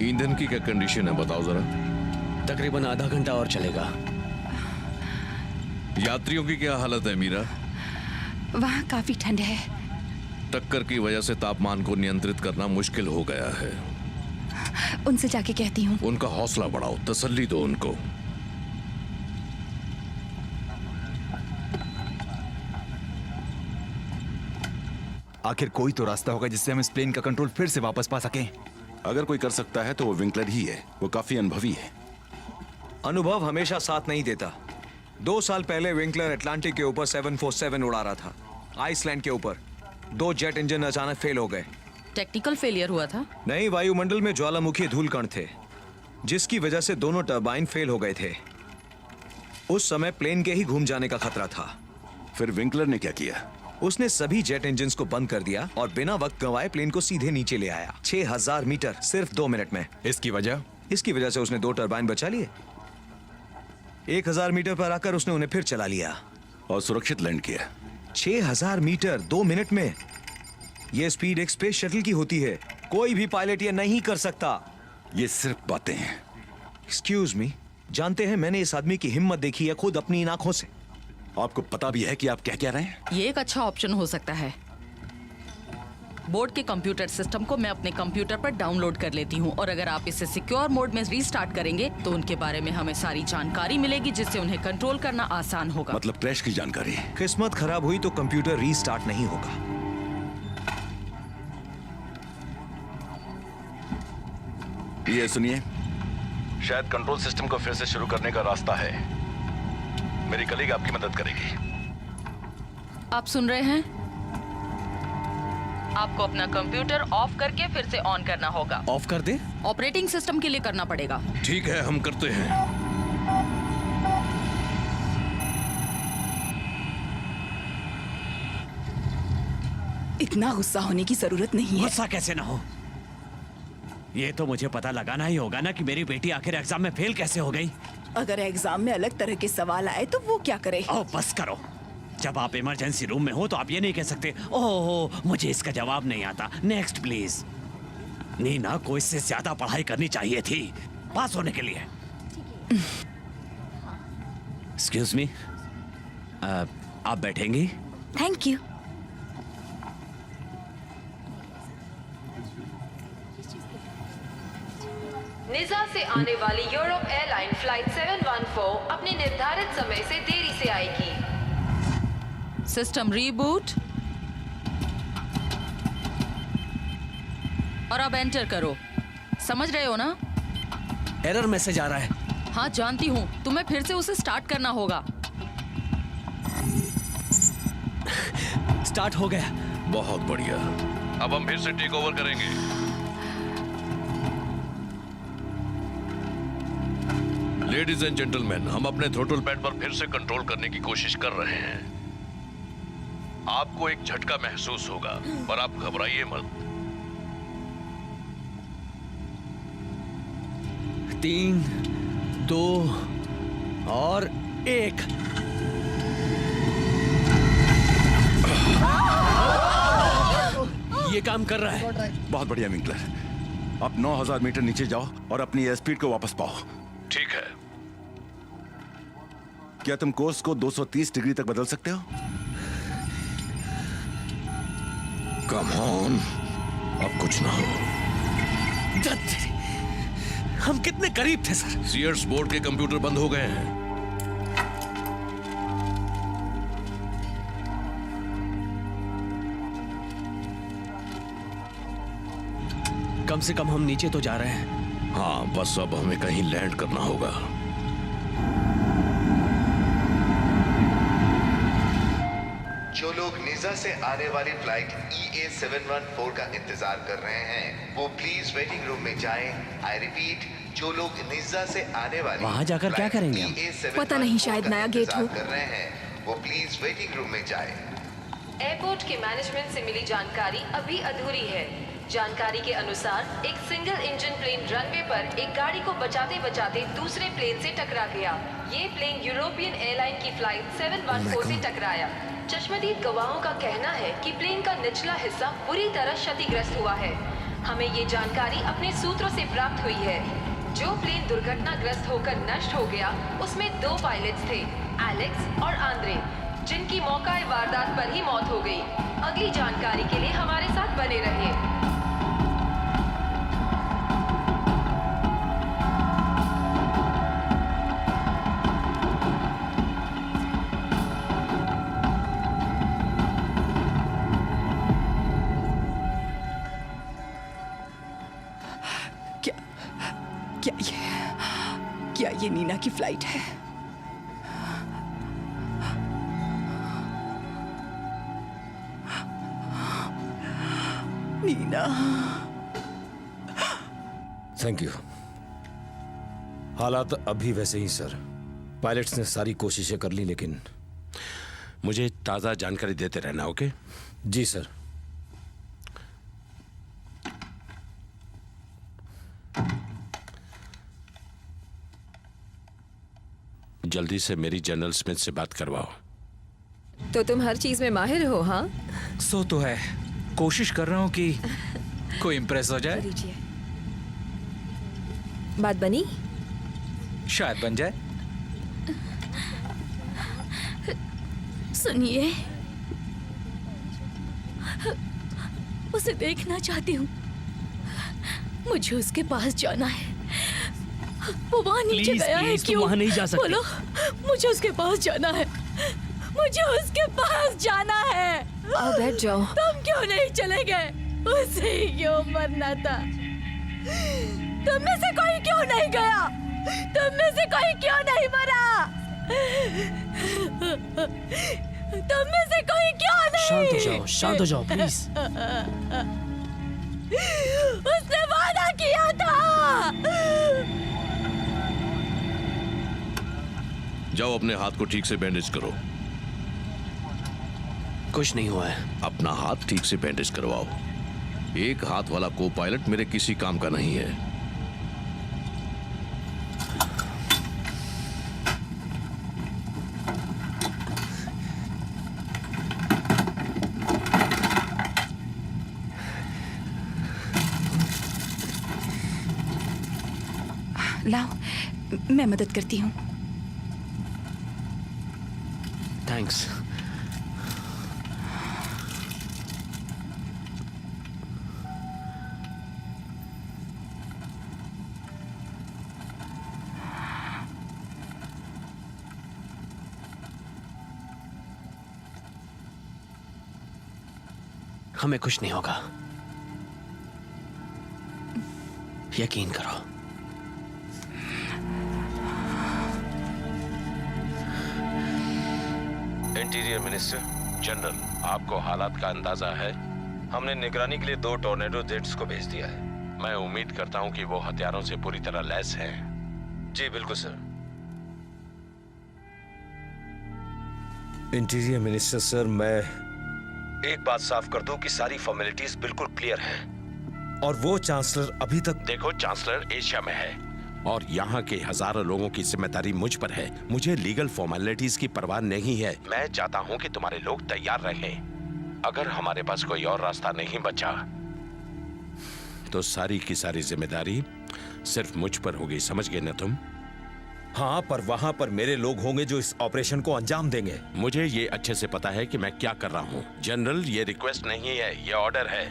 ईंधन की क्या कंडीशन है बताओ जरा। तकरीबन आधा घंटा और चलेगा। यात्रियों की क्या हालत है मीरा? वहाँ काफी ठंड है। टक्कर की वजह से तापमान को नियंत्रित करना मुश्किल हो गया है। उनसे जाके कहती हूँ। उनका हौसला बढ़ाओ, तसल्ली दो उनको। आखिर कोई तो रास्ता होगा जिससे हम इस प्लेन का कंट्रोल फिर से वापस पा सकें। अगर कोई कर सकता है तो वो विंकलर ही है। वो काफी अनुभवी है। अनुभव हमेशा साथ नहीं देता। 2 साल पहले विंकलर अटलांटिक के ऊपर 747 उड़ा रहा था। आइसलैंड के ऊपर 2 जेट इंजन अचानक फेल हो गए। टेक्निकल फेलियर हुआ था? नहीं, वायुमंडल में ज्वालामुखी धूलकण थे, जिसकी वजह से दोनों टरबाइन फेल हो गए थे। उस समय प्लेन के ही घूम जाने का खतरा था। फिर विंकलर ने क्या किया? उसने सभी जेट इंजन्स को बंद कर दिया और बिना वक्त गंवाए प्लेन को सीधे नीचे ले आया 6000 मीटर सिर्फ 2 मिनट में। इसकी वजह? इसकी वजह से उसने 2 टरबाइन बचा लिए। 1000 मीटर पर आकर उसने उन्हें फिर चला लिया और सुरक्षित लैंड किया। 6000 मीटर 2 मिनट में। यह स्पीड एक स्पेस शटल की होती है। कोई भी पायलट ये नहीं कर सकता। ये सिर्फ बातें हैं। एक्सक्यूज मी, जानते हैं मैंने इस आदमी की हिम्मत देखी है खुद अपनी इन आंखों से। आपको पता भी है कि आप क्या रहे हैं? ये एक अच्छा ऑप्शन हो सकता है। बोर्ड के कंप्यूटर सिस्टम को मैं अपने कंप्यूटर पर डाउनलोड कर लेती हूँ और अगर आप इसे सिक्योर मोड में रीस्टार्ट करेंगे तो उनके बारे में हमें सारी जानकारी मिलेगी, जिससे उन्हें कंट्रोल करना आसान होगा। मतलब क्रैश की जानकारी? किस्मत खराब हुई तो कंप्यूटर रीस्टार्ट नहीं होगा। ये सुनिए, शायद कंट्रोल सिस्टम को फिर से शुरू करने का रास्ता है। मेरी कलीग आपकी मदद करेगी। आप सुन रहे हैं? आपको अपना कंप्यूटर ऑफ करके फिर से ऑन करना होगा। ऑफ कर दे? ऑपरेटिंग सिस्टम के लिए करना पड़ेगा। ठीक है, हम करते हैं। इतना गुस्सा होने की जरूरत नहीं है। गुस्सा कैसे ना हो? ये तो मुझे पता लगाना ही होगा ना कि मेरी बेटी आखिर एग्जाम में फेल कैसे हो गई। अगर एग्जाम में अलग तरह के सवाल आए तो वो क्या करे? ओ बस करो। जब आप इमरजेंसी रूम में हो तो आप ये नहीं कह सकते ओह मुझे इसका जवाब नहीं आता, नेक्स्ट प्लीज। नीना को इससे ज्यादा पढ़ाई करनी चाहिए थी पास होने के लिए। एक्सक्यूज मी, आप बैठेंगी? Thank you. निजा से आने वाली यूरोप एयरलाइन फ्लाइट 714 अपने निर्धारित समय से देरी से आएगी। सिस्टम रीबूट और अब एंटर करो। समझ रहे हो ना? एरर मैसेज आ रहा है। हाँ जानती हूँ, तुम्हें फिर से उसे स्टार्ट करना होगा। स्टार्ट हो गया। बहुत बढ़िया। अब हम फिर से टेक ओवर करेंगे। लेडीज एंड जेंटलमैन, हम अपने थ्रोटल पैड पर फिर से कंट्रोल करने की कोशिश कर रहे हैं। आपको एक झटका महसूस होगा, पर आप घबराइए मत। 3, 2 और 1। ये काम कर रहा है। बहुत बढ़िया विंकलर। अब 9000 मीटर नीचे जाओ और अपनी एयर स्पीड को वापस पाओ। ठीक है। क्या तुम कोर्स को 230 डिग्री तक बदल सकते हो? कम ऑन, अब कुछ ना हो। हम कितने करीब थे सर। सीयर्स बोर्ड के कंप्यूटर बंद हो गए हैं। कम से कम हम नीचे तो जा रहे हैं। हाँ, बस अब हमें कहीं लैंड करना होगा। जो लोग निजा से आने वाली फ्लाइट EA714 का इंतजार कर रहे हैं वो प्लीज वेटिंग रूम में जाएं। आई रिपीट, जो लोग निजा से आने वाली वहां जाकर क्या करेंगे हम? पता नहीं, शायद नया गेट हो। कर रहे हैं वो प्लीज वेटिंग रूम में जाएं। एयरपोर्ट के मैनेजमेंट से मिली जानकारी अभी अधूरी है। जानकारी के अनुसार एक सिंगल इंजन प्लेन रनवे पर एक गाड़ी को बचाते बचाते दूसरे प्लेन से टकरा गया। ये प्लेन यूरोपियन एयरलाइन की फ्लाइट 714 से टकराया। चश्मदीद गवाहों का कहना है कि प्लेन का निचला हिस्सा बुरी तरह क्षतिग्रस्त हुआ है। हमें ये जानकारी अपने सूत्रों से प्राप्त हुई है। जो प्लेन दुर्घटनाग्रस्त होकर नष्ट हो गया उसमें 2 पायलट्स थे, एलेक्स और आंद्रे, जिनकी मौका वारदात पर ही मौत हो गई। अगली जानकारी के लिए हमारे साथ बने रहिए। ये नीना की फ्लाइट है। नीना। Thank you. हालात अभी वैसे ही सर। पायलट्स ने सारी कोशिशें कर ली, लेकिन मुझे ताज़ा जानकारी देते रहना, ओके? जी सर। जल्दी से मेरी जनरल स्मिथ से बात करवाओ। तो तुम हर चीज में माहिर हो, हाँ? सो तो है, कोशिश कर रहा हूँ कि कोई इम्प्रेस हो जाए। बात बनी? शायद बन जाए। सुनिए, उसे देखना चाहती हूँ। मुझे उसके पास जाना है। वो वहाँ नीचे Please, गया है please, तुम क्यों? वहाँ नहीं जा सकते। बोलो, मुझे उसके पास जाना है। मुझे उसके पास जाना है। आओ बैठ जाओ। तुम क्यों नहीं चले गए? उसे ही क्यों मरना था? तुम में से कोई क्यों नहीं गया? तुम में से कोई क्यों नहीं मरा? तुम में से कोई क्यों नहीं? शांत हो जाओ, शांत हो जाओ, प्लीज। उसने वादा किया था। जाओ अपने हाथ को ठीक से बैंडेज करो। कुछ नहीं हुआ है। अपना हाथ ठीक से बैंडेज करवाओ। एक हाथ वाला को पायलट मेरे किसी काम का नहीं है। लाओ, मैं मदद करती हूँ। थैंक्स। हमें कुछ नहीं होगा, यकीन करो। इंटीरियर मिनिस्टर जनरल, आपको हालात का अंदाजा है? हमने निगरानी के लिए 2 टॉर्नेडो जेट्स को भेज दिया है। मैं उम्मीद करता हूं कि वो हथियारों से पूरी तरह लैस हैं। जी बिल्कुल सर। इंटीरियर मिनिस्टर सर, मैं एक बात साफ कर दूं कि सारी फॉर्मेलिटीज बिल्कुल क्लियर हैं। और वो चांसलर अभी तक। देखो, चांसलर एशिया में है और यहाँ के हजारों लोगों की जिम्मेदारी मुझ पर है। मुझे लीगल फॉर्मेलिटीज की परवाह नहीं है। मैं चाहता हूँ कि तुम्हारे लोग तैयार रहें। अगर हमारे पास कोई और रास्ता नहीं बचा तो सारी की सारी जिम्मेदारी सिर्फ मुझ पर होगी। समझ गए ना तुम? हाँ, पर वहां पर मेरे लोग होंगे जो इस ऑपरेशन को अंजाम देंगे। मुझे ये अच्छे से पता है कि मैं क्या कर रहा हूँ। जनरल, ये रिक्वेस्ट नहीं है, ये ऑर्डर है।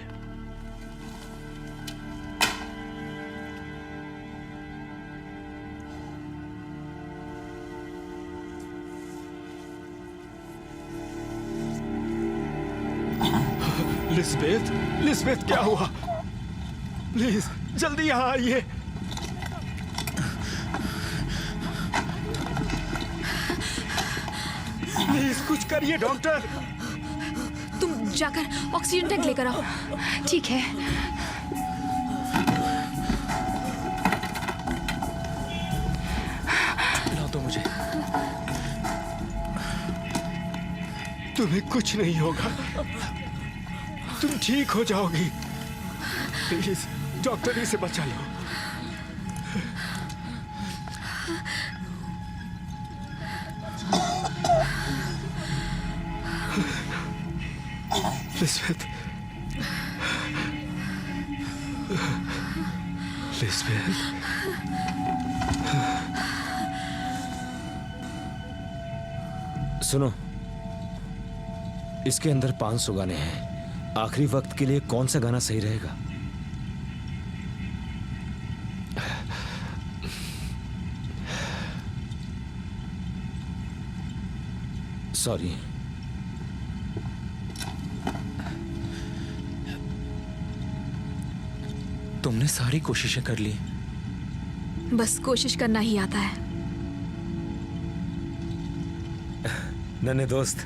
लिस्बेथ, लिस्बेथ, क्या हुआ? प्लीज जल्दी यहाँ आइए। प्लीज कुछ करिए डॉक्टर। तुम जाकर ऑक्सीजन टैंक लेकर आओ। ठीक है। ला दो मुझे। तुम्हें कुछ नहीं होगा, तुम ठीक हो जाओगी। प्लीज डॉक्टर, इसे बचा लो। लिस्बेथ, लिस्बेथ, सुनो, इसके अंदर 500 गाने हैं। आखिरी वक्त के लिए कौन सा गाना सही रहेगा? सॉरी। तुमने सारी कोशिशें कर ली। बस कोशिश करना ही आता है। नन्हे दोस्त,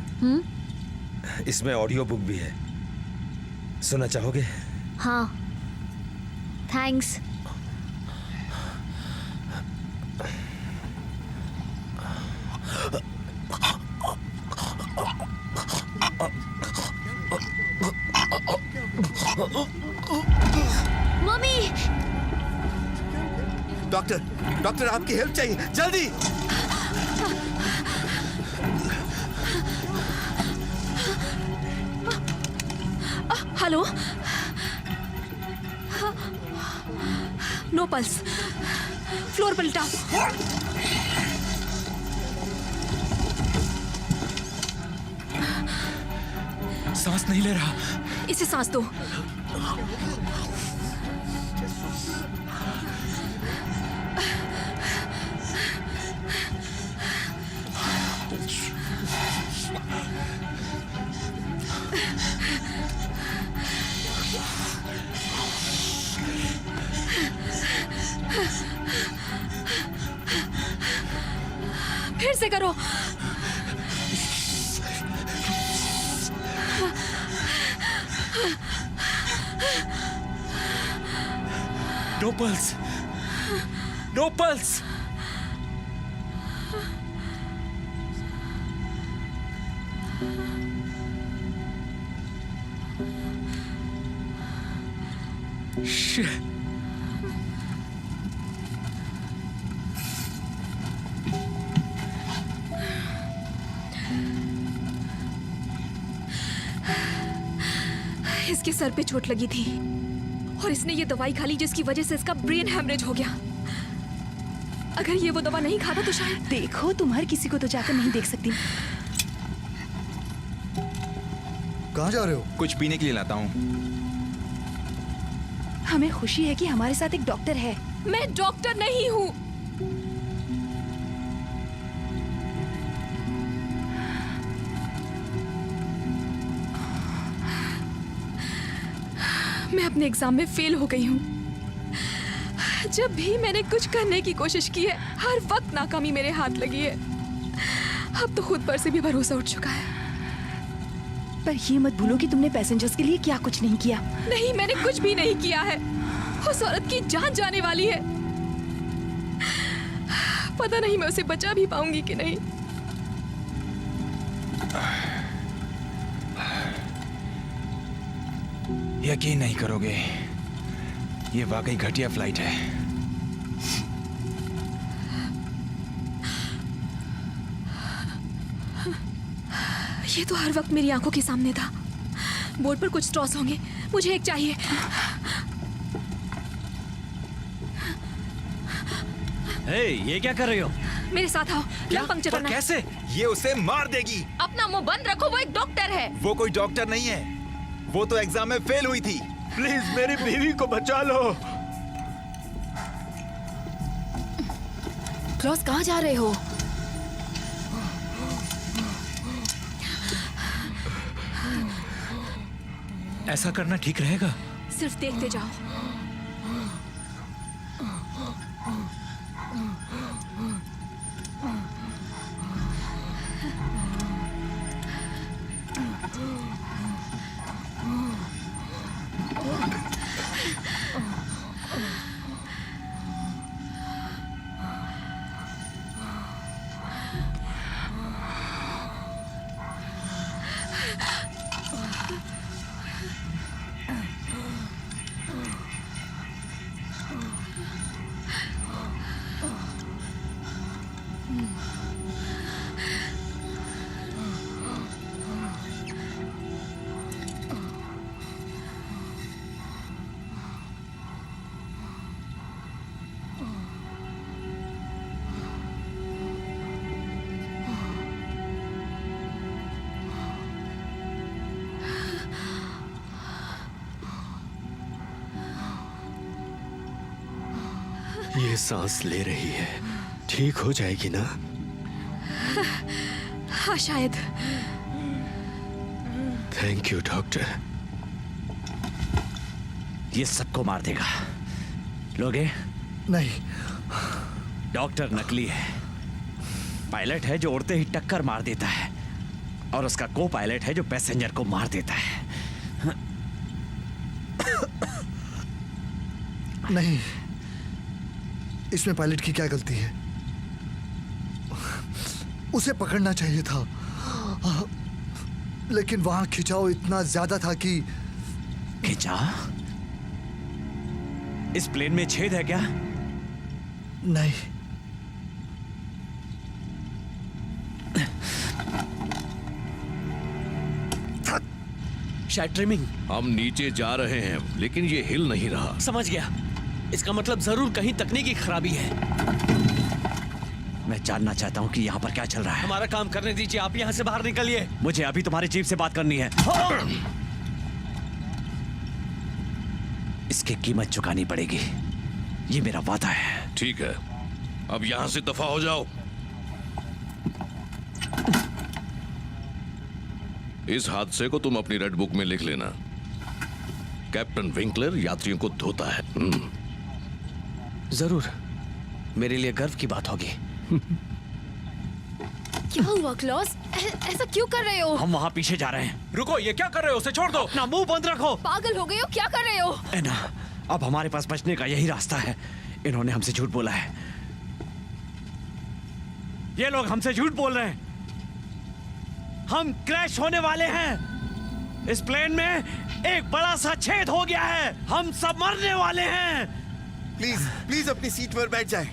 इसमें ऑडियो बुक भी है, सुनना चाहोगे? हाँ, थैंक्स। मम्मी! डॉक्टर, डॉक्टर आपकी हेल्प चाहिए, जल्दी! हेलो, नो पल्स, फ्लोर पलटा। सांस नहीं ले रहा। इसे सांस दो। फिर से करो। No pulse, no pulse. Shit. इसके सर पे चोट लगी थी और इसने ये दवाई खा ली जिसकी वजह से इसका ब्रेन हैमरेज हो गया। अगर ये वो दवा नहीं खाता तो शायद। देखो, तुम हर किसी को तो जाकर नहीं देख सकती। कहाँ जा रहे हो? कुछ पीने के लिए लाता हूँ। हमें खुशी है कि हमारे साथ एक डॉक्टर है। मैं डॉक्टर नहीं हूँ। मैं अपने एग्जाम में फेल हो गई हूँ। जब भी मैंने कुछ करने की कोशिश की है, हर वक्त नाकामी मेरे हाथ लगी है। अब तो खुद पर से भी भरोसा उठ चुका है। पर ये मत भूलो कि तुमने पैसेंजर्स के लिए क्या कुछ नहीं किया। नहीं, मैंने कुछ भी नहीं किया है। उस औरत की जान जाने वाली है। पता नहीं मैं उसे बचा भी पाऊंगी कि नहीं। यकीन नहीं करोगे, ये वाकई घटिया फ्लाइट है। ये तो हर वक्त मेरी आंखों के सामने था। बोर्ड पर कुछ स्ट्रॉस होंगे, मुझे एक चाहिए। हे, ये क्या कर रही हो? मेरे साथ आओ, क्या पंक्चर करना है। कैसे? ये उसे मार देगी। अपना मुंह बंद रखो, वो एक डॉक्टर है। वो कोई डॉक्टर नहीं है, वो तो एग्जाम में फेल हुई थी। प्लीज मेरी बीवी को बचा लो। क्लॉस, कहाँ जा रहे हो? ऐसा करना ठीक रहेगा? सिर्फ देखते जाओ। ये सांस ले रही है, ठीक हो जाएगी ना? हाँ, शायद। Thank you doctor. ये सबको मार देगा। लोगे? नहीं। डॉक्टर नकली है। पायलट है जो उड़ते ही टक्कर मार देता है। और उसका को पायलट है जो पैसेंजर को मार देता है। नहीं, इसमें पायलट की क्या गलती है? उसे पकड़ना चाहिए था, लेकिन वहां खिंचाव इतना ज्यादा था कि खिंचा? इस प्लेन में छेद है क्या? नहीं। शायद ट्रिमिंग। हम नीचे जा रहे हैं लेकिन ये हिल नहीं रहा। समझ गया, इसका मतलब जरूर कहीं तकनीकी खराबी है। मैं जानना चाहता हूँ कि यहाँ पर क्या चल रहा है। हमारा काम करने दीजिए, आप यहाँ से बाहर निकलिए। मुझे अभी तुम्हारी चीफ से बात करनी है। इसकी कीमत चुकानी पड़ेगी, ये मेरा वादा है। ठीक है, अब यहाँ से दफा हो जाओ। इस हादसे को तुम अपनी रेड बुक में लिख लेना। कैप्टन विंकलर यात्रियों को धोता है। जरूर, मेरे लिए गर्व की बात होगी। क्या हुआ क्लॉस? ऐसा क्यों कर रहे हो? हम वहाँ पीछे जा रहे हैं। रुको, ये क्या कर रहे हो? उसे छोड़ दो। अपना मुंह बंद रखो। पागल हो गए हो? क्या कर रहे हो? एना, अब हमारे पास बचने का यही रास्ता है। इन्होंने हमसे झूठ बोला है। ये लोग हमसे झूठ बोल रहे हैं। हम क्रैश होने वाले हैं। इस प्लेन में एक बड़ा सा छेद हो गया है। हम सब मरने वाले हैं। प्लीज प्लीज अपनी सीट पर बैठ जाए।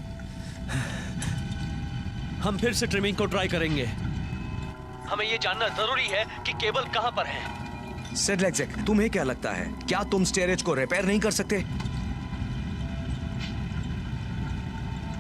हम फिर से ट्रिमिंग को ट्राई करेंगे। हमें ये जानना जरूरी है कि केबल कहां पर है। सेडलेक्सेक, तुम्हें क्या लगता है, क्या तुम स्टेयरेज को रिपेयर नहीं कर सकते?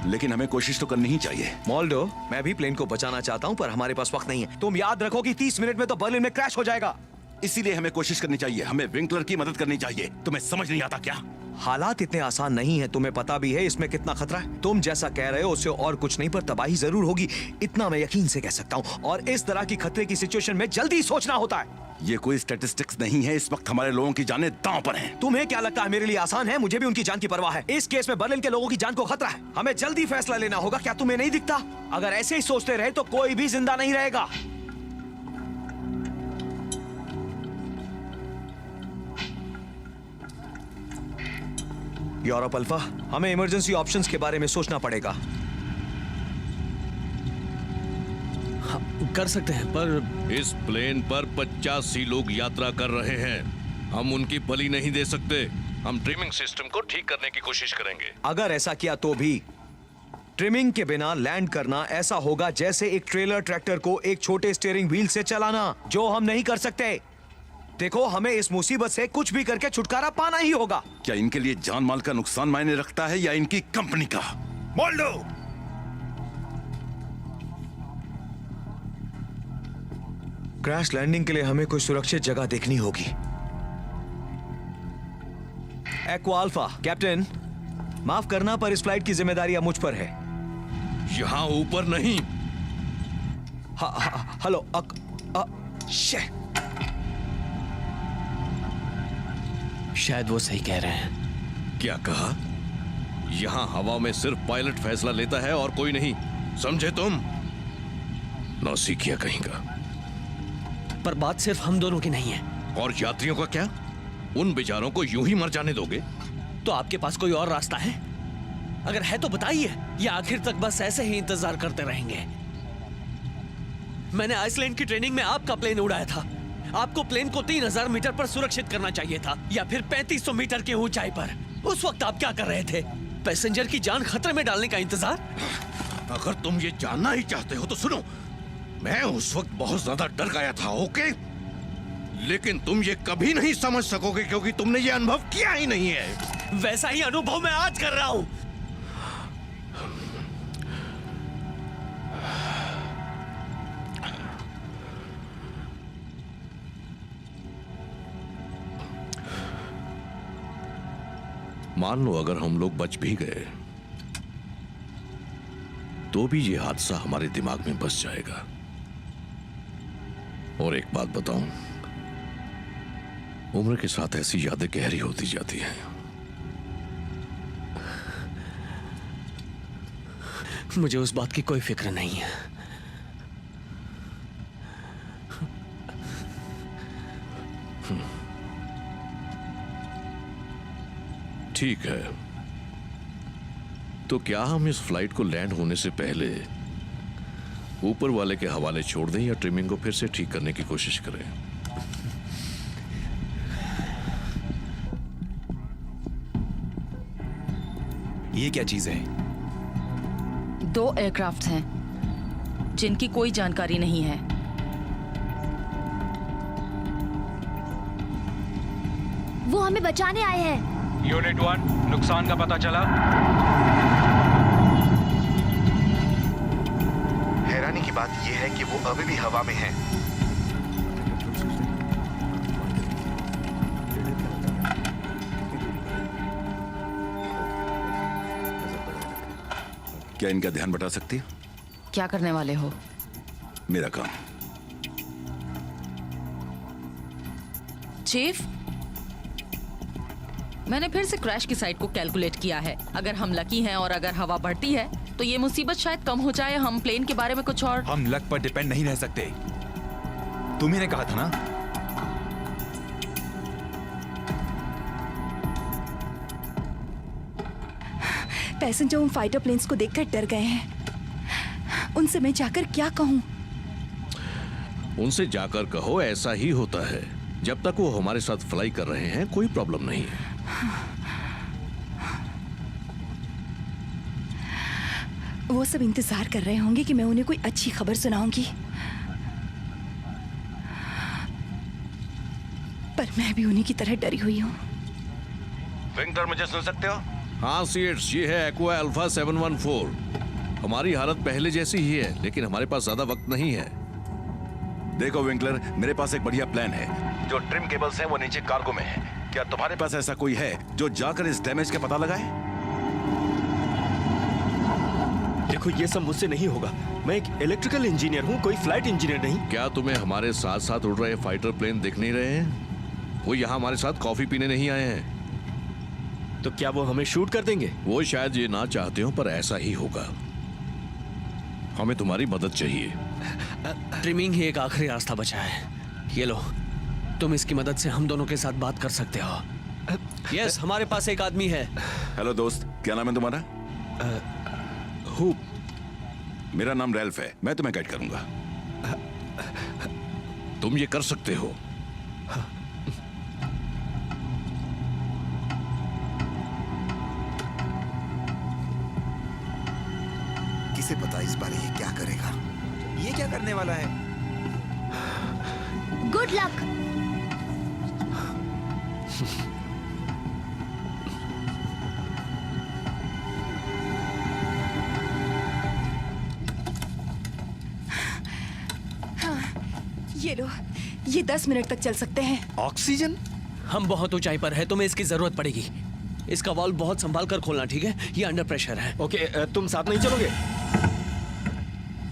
लेकिन हमें कोशिश तो करनी ही चाहिए। मॉल्डो, मैं भी प्लेन को बचाना चाहता हूं, पर हमारे पास वक्त नहीं है। तुम याद रखो कि 30 मिनट में तो बर्लिन में क्रैश हो जाएगा। इसीलिए हमें कोशिश करनी चाहिए। हमें विंकलर की मदद करनी चाहिए। तुम्हें समझ नहीं आता क्या? हालात इतने आसान नहीं है, तुम्हें पता भी है इसमें कितना खतरा है। तुम जैसा कह रहे हो उससे और कुछ नहीं, पर तबाही जरूर होगी, इतना मैं यकीन से कह सकता हूँ। और इस तरह की खतरे की सिचुएशन में जल्दी सोचना होता है। ये कोई स्टैटिस्टिक्स नहीं है। इस वक्त हमारे लोगों की जानें दांव पर हैं। तुम्हें क्या लगता है मेरे लिए आसान है? मुझे भी उनकी जान की परवाह है। इस केस में बर्लिन के लोगों की जान को खतरा है। हमें जल्दी फैसला लेना होगा। क्या तुम्हें नहीं दिखता? अगर ऐसे ही सोचते रहे तो कोई भी जिंदा नहीं रहेगा। यूरोप अल्फा, हमें इमरजेंसी ऑप्शंस के बारे में सोचना पड़ेगा। कर सकते हैं, पर इस प्लेन पर 85 लोग यात्रा कर रहे हैं। हम उनकी बलि नहीं दे सकते। हम ट्रिमिंग सिस्टम को ठीक करने की कोशिश करेंगे। अगर ऐसा किया तो भी ट्रिमिंग के बिना लैंड करना ऐसा होगा जैसे एक ट्रेलर ट्रैक्टर को एक छोटे स्टीयरिंग व्हील से चलाना, जो हम नहीं कर सकते। देखो, हमें इस मुसीबत से कुछ भी करके छुटकारा पाना ही होगा। क्या इनके लिए जान माल का नुकसान मायने रखता है या इनकी कंपनी का? मॉल्डो, क्रैश लैंडिंग के लिए हमें कोई सुरक्षित जगह देखनी होगी। एक्वा अल्फा, कैप्टन, माफ करना पर इस फ्लाइट की जिम्मेदारी अब मुझ पर है। यहाँ ऊपर नहीं। हेलो, शायद वो सही कह रहे हैं। क्या कहा? यहाँ हवा में सिर्फ पायलट फैसला लेता है और कोई नहीं, समझे तुम? नौसिखिया कहीं का। पर बात सिर्फ हम दोनों की नहीं है। और यात्रियों का क्या? उन बेचारों को यूं ही मर जाने दोगे? तो आपके पास कोई और रास्ता है? अगर है तो बताइए, या आखिर तक बस ऐसे ही इंतजार करते रहेंगे? मैंने आइसलैंड की ट्रेनिंग में आपका प्लेन उड़ाया था। आपको प्लेन को 3000 मीटर पर सुरक्षित करना चाहिए था, या फिर 3500 मीटर की ऊंचाई पर। उस वक्त आप क्या कर रहे थे? पैसेंजर की जान खतरे में डालने का इंतजार? अगर तुम ये जानना ही चाहते हो तो सुनो, मैं उस वक्त बहुत ज्यादा डर गया था, ओके? लेकिन तुम ये कभी नहीं समझ सकोगे क्योंकि तुमने ये अनुभव किया ही नहीं है। वैसा ही अनुभव मैं आज कर रहा हूं। मान लो अगर हम लोग बच भी गए तो भी ये हादसा हमारे दिमाग में बस जाएगा। और एक बात बताऊं, उम्र के साथ ऐसी यादें गहरी होती जाती हैं। मुझे उस बात की कोई फिक्र नहीं है। ठीक है, तो क्या हम इस फ्लाइट को लैंड होने से पहले ऊपर वाले के हवाले छोड़ दें या ट्रिमिंग को फिर से ठीक करने की कोशिश करें? ये क्या चीज है? 2 एयरक्राफ्ट हैं जिनकी कोई जानकारी नहीं है। वो हमें बचाने आए हैं। यूनिट 1, नुकसान का पता चला? हैरानी की बात यह है कि वो अभी भी हवा में है। क्या इनका ध्यान बटा सकती है? क्या करने वाले हो? मेरा काम। चीफ, मैंने फिर से क्रैश की साइड को कैलकुलेट किया है। अगर हम लकी हैं और अगर हवा बढ़ती है तो ये मुसीबत शायद कम हो जाए। हम प्लेन के बारे में कुछ और। हम लक पर डिपेंड नहीं रह सकते। तुम्ही ने कहा था ना। पैसेंजर उन फाइटर प्लेन्स को देखकर डर गए हैं। उनसे मैं जाकर क्या कहूं? उनसे जाकर कहो ऐसा ही होता है। जब तक वो हमारे साथ फ्लाई कर रहे हैं कोई प्रॉब्लम नहीं है। वो सब इंतजार कर रहे होंगे कि मैं उन्हें कोई अच्छी खबर सुनाऊंगी, पर मैं भी उन्हीं की तरह डरी हुई हूँ। विंटर, मुझे सुन सकते हो? हाँ सीट्स, ये है एक्वा अल्फा 714। हमारी हालत पहले जैसी ही है, लेकिन हमारे पास ज्यादा वक्त नहीं है। देखो विंकलर, मेरे पास एक बढ़िया प्लान है। जो ट्रिम केबल्स हैं वो नीचे कार्गो में है। क्या तुम्हारे पास ऐसा कोई है जो जाकर इस डैमेज का पता लगाए? देखो, ये सब मुझसे नहीं होगा। मैं एक इलेक्ट्रिकल इंजीनियर हूँ, कोई फ्लाइट इंजीनियर नहीं। क्या तुम्हें हमारे साथ साथ उड़ रहे फाइटर प्लेन दिख नहीं रहे हैं? वो यहाँ हमारे साथ कॉफी पीने नहीं आए हैं। तो क्या वो हमें शूट कर देंगे? वो शायद ये ना चाहते हो, पर ऐसा ही होगा। हमें तुम्हारी मदद चाहिए। ट्रिमिंग ही एक आखिरी रास्ता बचा है। ये लो, तुम इसकी मदद से हम दोनों के साथ बात कर सकते हो। यस, हमारे पास एक आदमी है। हेलो दोस्त, क्या नाम है तुम्हारा? हूप। मेरा नाम रैल्फ है। मैं तुम्हें गाइड करूंगा। तुम ये कर सकते हो। किसे पता इस बार ये क्या करेगा? ये क्या करने वाला है? Good luck. हाँ, ये लो, ये 10 मिनट तक चल सकते हैं। ऑक्सीजन? हम बहुत ऊंचाई पर है, तुम्हें इसकी जरूरत पड़ेगी। इसका वाल्व बहुत संभाल कर खोलना, ठीक है? ये अंडर प्रेशर है। ओके, तुम साथ नहीं चलोगे?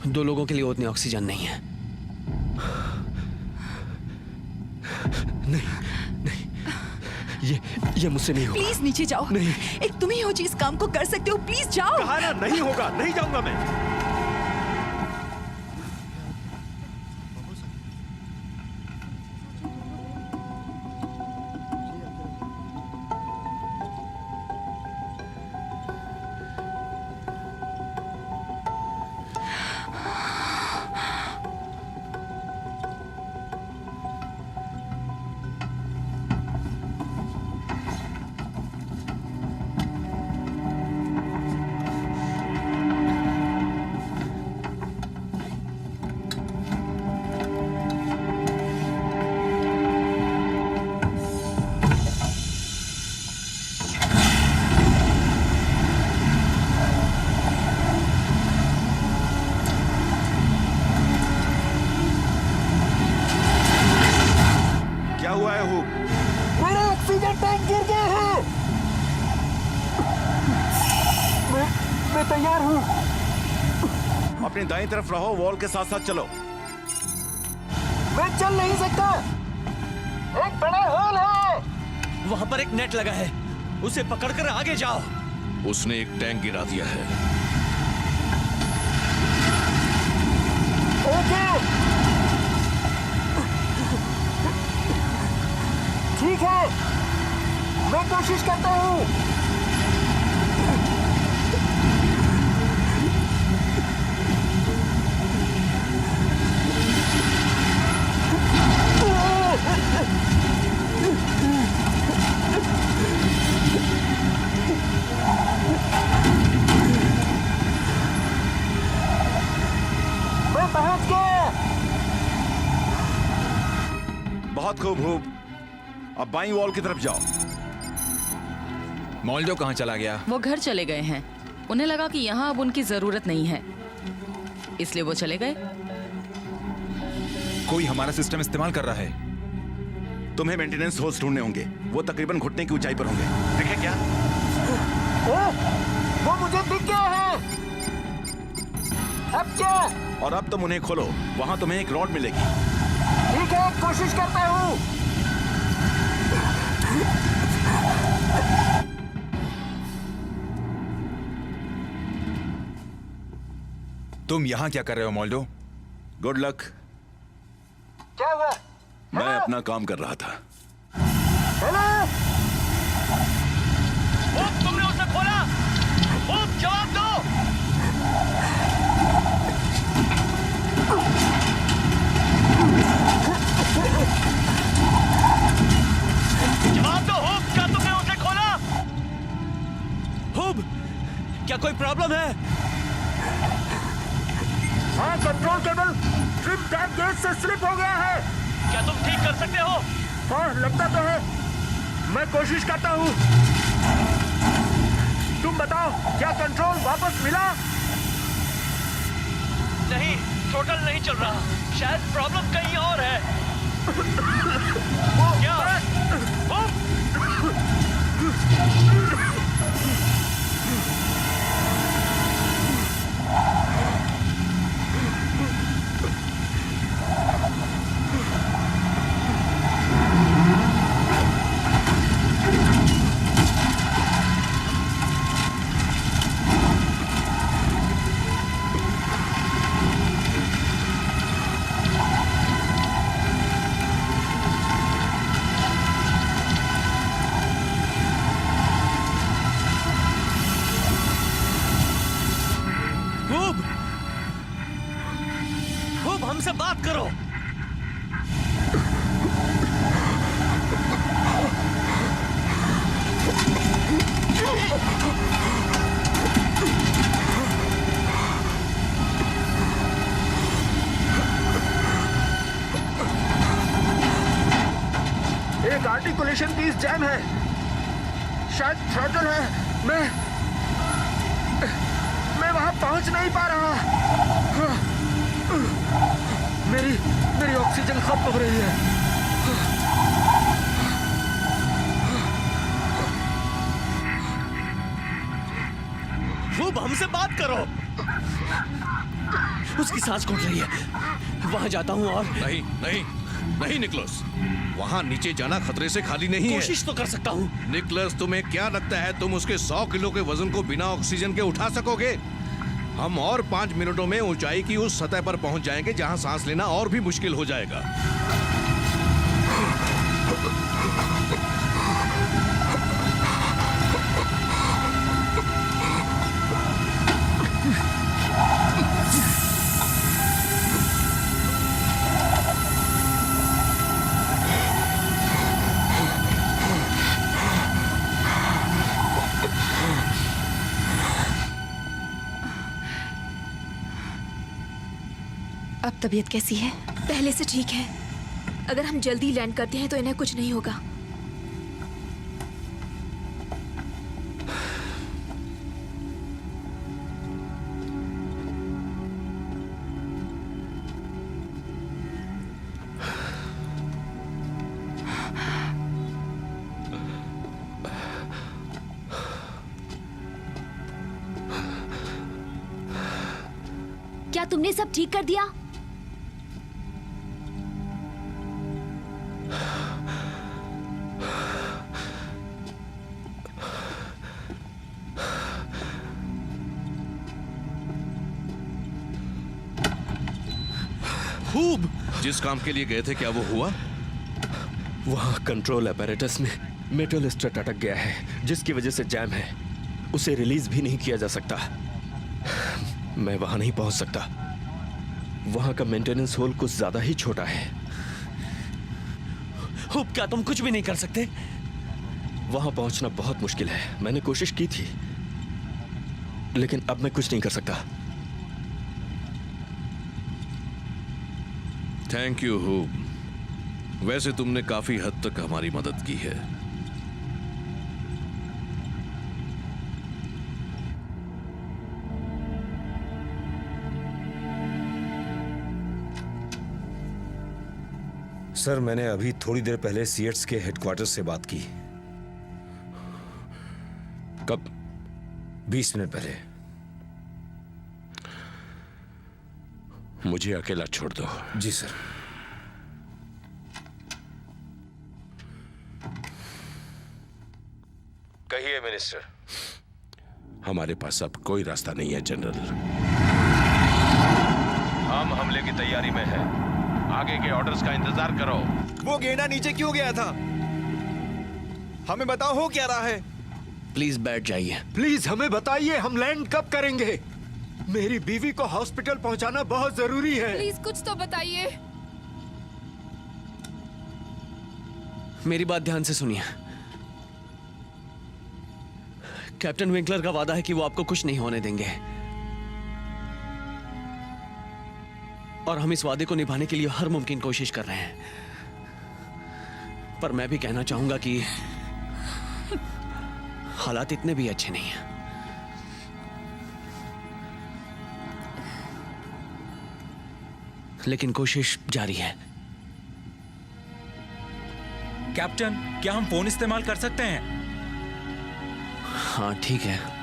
2 लोगों के लिए उतनी ऑक्सीजन नहीं है। नहीं, ये मुझसे नहीं होगा। प्लीज नीचे जाओ। नहीं, एक तुम ही हो जो इस काम को कर सकते हो। प्लीज जाओ। कहा ना, नहीं होगा, नहीं जाऊंगा मैं। तैयार हूँ। अपनी दाईं तरफ रहो, वॉल के साथ साथ चलो। मैं चल नहीं सकता, एक बड़ा होल है। वहां पर एक नेट लगा है, उसे पकड़कर आगे जाओ। उसने एक टैंक गिरा दिया है। ओके, ठीक है, मैं कोशिश करता हूँ। खूब हूब। अब बाईं वॉल की तरफ जाओ। मॉल्डो कहाँ चला गया? वो घर चले गए हैं। उन्हें लगा कि यहाँ अब उनकी जरूरत नहीं है, इसलिए वो चले गए। कोई हमारा सिस्टम इस्तेमाल कर रहा है। तुम्हें मेंटेनेंस होल्स ढूंढने होंगे। वो तकरीबन घुटने की ऊंचाई पर होंगे। दिखे क्या? वो मुझे दिख गया है। अब क्या? और अब तुम उन्हें खोलो। वहां तुम्हें एक रॉड मिलेगी। ठीक है, कोशिश करता हूँ। तुम यहाँ क्या कर रहे हो मॉल्डो? Good luck. क्या हुआ? मैं अपना काम कर रहा था। हेलो? तुमने उसे खोला? जवाब दो। जवाब दो हुब, क्या तुमने उसे खोला? हुब, क्या कोई प्रॉब्लम है? हाँ, control cable trip tap gauge से स्लिप हो गया है। क्या तुम ठीक कर सकते हो? हाँ, लगता तो है। मैं कोशिश करता हूँ। तुम बताओ, क्या कंट्रोल वापस मिला? नहीं, टोटल नहीं चल रहा। शायद प्रॉब्लम कहीं और है। क्या? हमसे बात करो। एक आर्टिकुलेशन पीस जैम है। शायद थ्रॉटल है। मैं वहां पहुंच नहीं पा रहा। मेरी ऑक्सीजन खत्म हो रही है। खूब हमसे बात करो। उसकी सांस घुट रही है। वहां जाता हूं और नहीं नहीं नहीं निकोलस, वहां नीचे जाना खतरे से खाली नहीं है। कोशिश तो कर सकता हूं। निकोलस, तुम्हें क्या लगता है तुम उसके 100 किलो के वजन को बिना ऑक्सीजन के उठा सकोगे? हम और 5 मिनटों में ऊंचाई की उस सतह पर पहुंच जाएंगे जहां सांस लेना और भी मुश्किल हो जाएगा। अब तबीयत कैसी है? पहले से ठीक है। अगर हम जल्दी लैंड करते हैं तो इन्हें कुछ नहीं होगा। क्या तुमने सब ठीक कर दिया? खूब। जिस काम के लिए गए थे क्या वो हुआ? वहां कंट्रोल apparatus में मेटल स्ट्रट अटक गया है, जिसकी वजह से जैम है। उसे रिलीज भी नहीं किया जा सकता। मैं वहां नहीं पहुंच सकता। वहां का मेंटेनेंस होल कुछ ज्यादा ही छोटा है। हुब, क्या तुम कुछ भी नहीं कर सकते? वहां पहुंचना बहुत मुश्किल है। मैंने कोशिश की थी, लेकिन अब मैं कुछ नहीं कर सकता। Thank you hub. वैसे तुमने काफी हद तक हमारी मदद की है। सर, मैंने अभी थोड़ी देर पहले सीएट्स के हेडक्वार्टर से बात की। कब? 20 मिनट पहले। मुझे अकेला छोड़ दो। जी सर। कहिए मिनिस्टर। हमारे पास अब कोई रास्ता नहीं है जनरल। हम हमले की तैयारी में हैं। आगे के ऑर्डर्स का इंतजार करो। वो गेंडा नीचे क्यों गया था? हमें बताओ हो क्या रहा है? प्लीज बैठ जाइए। प्लीज हमें बताइए, हम लैंड कब करेंगे? मेरी बीवी को हॉस्पिटल पहुंचाना बहुत जरूरी है। प्लीज कुछ तो बताइए। मेरी बात ध्यान से सुनिए। कैप्टन विंकलर का वादा है कि वो आपको कुछ नहीं होने देंगे, और हम इस वादे को निभाने के लिए हर मुमकिन कोशिश कर रहे हैं। पर मैं भी कहना चाहूंगा कि हालात इतने भी अच्छे नहीं हैं। लेकिन कोशिश जारी है। कैप्टन, क्या हम फोन इस्तेमाल कर सकते हैं? हाँ ठीक है।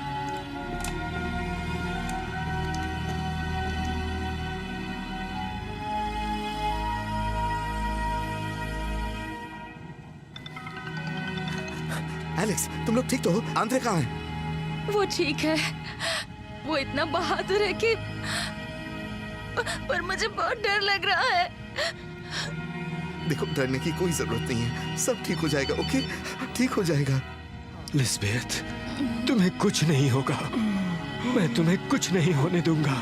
एलेक्स, तुम लोग ठीक तो हो? आंद्रे कहाँ है? वो ठीक है। वो इतना बहादुर है कि पर मुझे बहुत डर लग रहा है। देखो, डरने की कोई जरूरत नहीं है। सब ठीक हो जाएगा। ओके, ठीक हो जाएगा। लिस्बेथ, तुम्हें कुछ नहीं होगा। मैं तुम्हें कुछ नहीं होने दूंगा।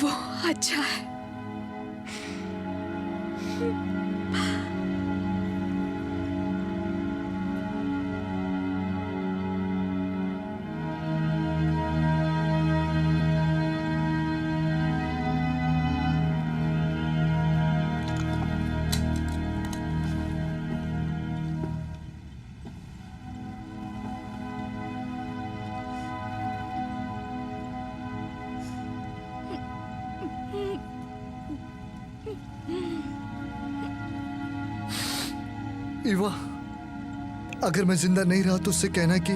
वो अच्छा है। ईवा, अगर मैं जिंदा नहीं रहा तो उससे कहना कि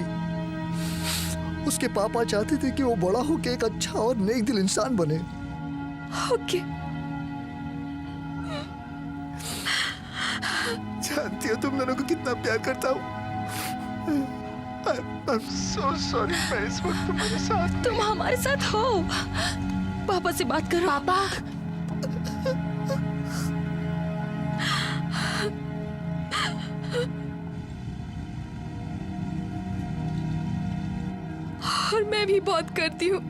उसके पापा चाहते थे कि वो बड़ा होकर एक अच्छा और नेक दिल इंसान बने। ओके। जानती हो तुम दोनों को कितना प्यार करता हूँ। I'm so sorry, मैं इस वक्त तुम्हारे साथ। तुम हमारे साथ हो। पापा से बात करो। पापा। और मैं भी बहुत करती हूँ।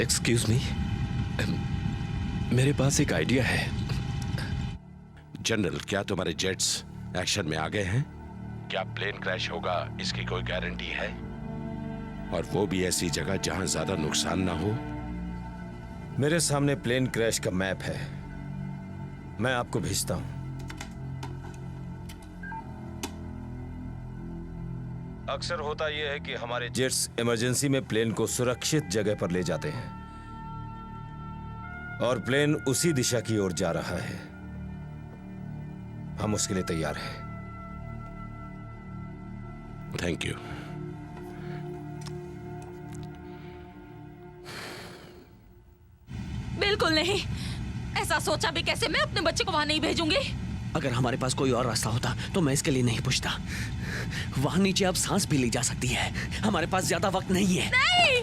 एक्सक्यूज मी, मेरे पास एक आइडिया है। जनरल, क्या तुम्हारे जेट्स एक्शन में आ गए हैं? क्या प्लेन क्रैश होगा इसकी कोई गारंटी है? और वो भी ऐसी जगह जहां ज्यादा नुकसान ना हो। मेरे सामने प्लेन क्रैश का मैप है, मैं आपको भेजता हूं। अक्सर होता यह है कि हमारे जेट्स इमरजेंसी में प्लेन को सुरक्षित जगह पर ले जाते हैं और प्लेन उसी दिशा की ओर जा रहा है। हम उसके लिए तैयार हैं। Thank you. बिल्कुल नहीं। ऐसा सोचा भी कैसे? मैं अपने बच्चे को वहाँ नहीं भेजूंगी। अगर हमारे पास कोई और रास्ता होता तो मैं इसके लिए नहीं पूछता। वहाँ नीचे अब सांस भी ली जा सकती है। हमारे पास ज्यादा वक्त नहीं है। नहीं,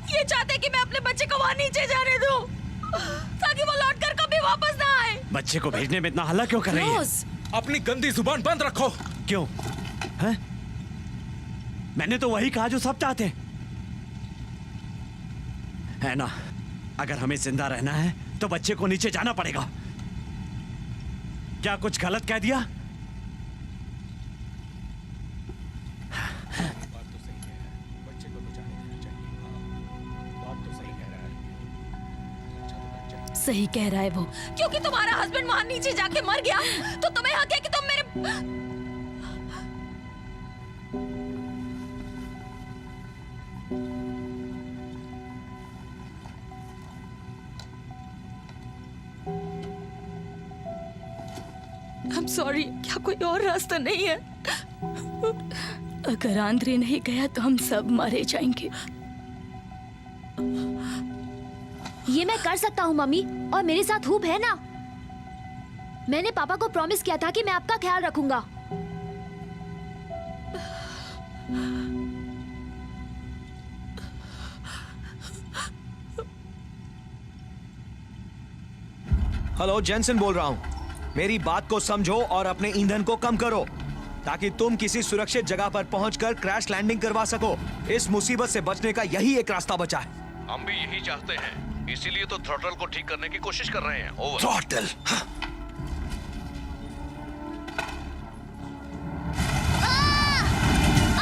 ये चाहते कि मैं अपने बच्चे को वहाँ नीचे जाने दूं, ताकि वो लौटकर कभी वापस ना आए। बच्चे को भेजने में इतना हल्ला क्यों कर रही है? अपनी गंदी जुबान बंद रखो। क्यों? हैं? मैंने तो वही कहा जो सब चाहते हैं, है ना? अगर हमें जिंदा रहना है तो बच्चे को नीचे जाना पड़ेगा। क्या कुछ गलत कह दिया? सही कह रहा है वो, क्योंकि तुम्हारा हस्बैंड वहां नीचे जाके मर गया तो तुम्हें हक है कि तुम मेरे। I'm sorry, क्या कोई और रास्ता नहीं है? अगर आंद्रे नहीं गया तो हम सब मारे जाएंगे। ये मैं कर सकता हूँ मम्मी, और मेरे साथ हुप है ना। मैंने पापा को प्रॉमिस किया था कि मैं आपका ख्याल रखूंगा। हेलो, जेंसन बोल रहा हूं। मेरी बात को समझो और अपने ईंधन को कम करो ताकि तुम किसी सुरक्षित जगह पर पहुंचकर क्रैश लैंडिंग करवा सको। इस मुसीबत से बचने का यही एक रास्ता बचा है। हम भी यही चाहते हैं, इसीलिए तो थ्रॉटल को ठीक करने की कोशिश कर रहे हैं। ओवर। थ्रॉटल?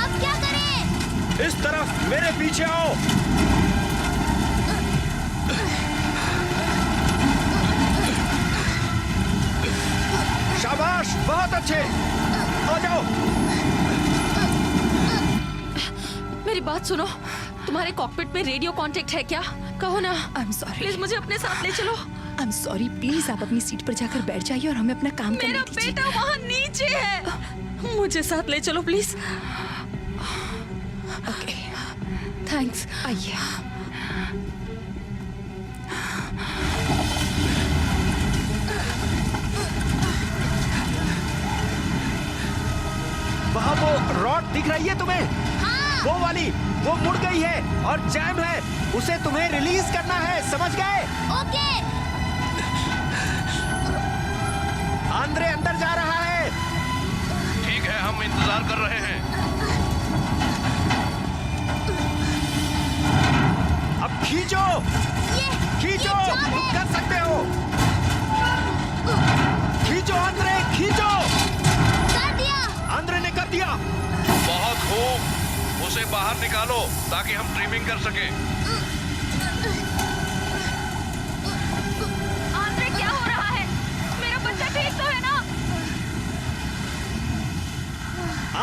अब क्या करें? इस तरफ, मेरे पीछे आओ। शाबाश, बहुत अच्छे। आ जाओ। मेरी बात सुनो, तुम्हारे कॉकपिट में रेडियो कांटेक्ट है क्या? कहो ना। I am sorry. प्लीज मुझे अपने साथ ले चलो। आई एम सॉरी, प्लीज आप अपनी सीट पर जाकर बैठ जाइए और हमें अपना काम करने मेरा दीजिए। बेटा वहाँ नीचे है, मुझे साथ ले चलो प्लीज। Okay, thanks. आइए। वहाँ वो रॉड दिख रही है तुम्हें? हाँ। वो वाली, वो मुड़ गई है और जैम है। उसे तुम्हें रिलीज करना है, समझ गए? ओके। आंद्रे अंदर जा रहा है। ठीक है, हम इंतजार कर रहे हैं। अब खींचो, खींचो, तुम कर सकते हो। खींचो आंद्रे, खींचो। कर दिया। आंद्रे ने कर दिया। बहुत खूब, उसे बाहर निकालो ताकि हम ट्रिमिंग कर सके। आंद्रे, क्या हो रहा है? मेरा बच्चा ठीक तो है ना?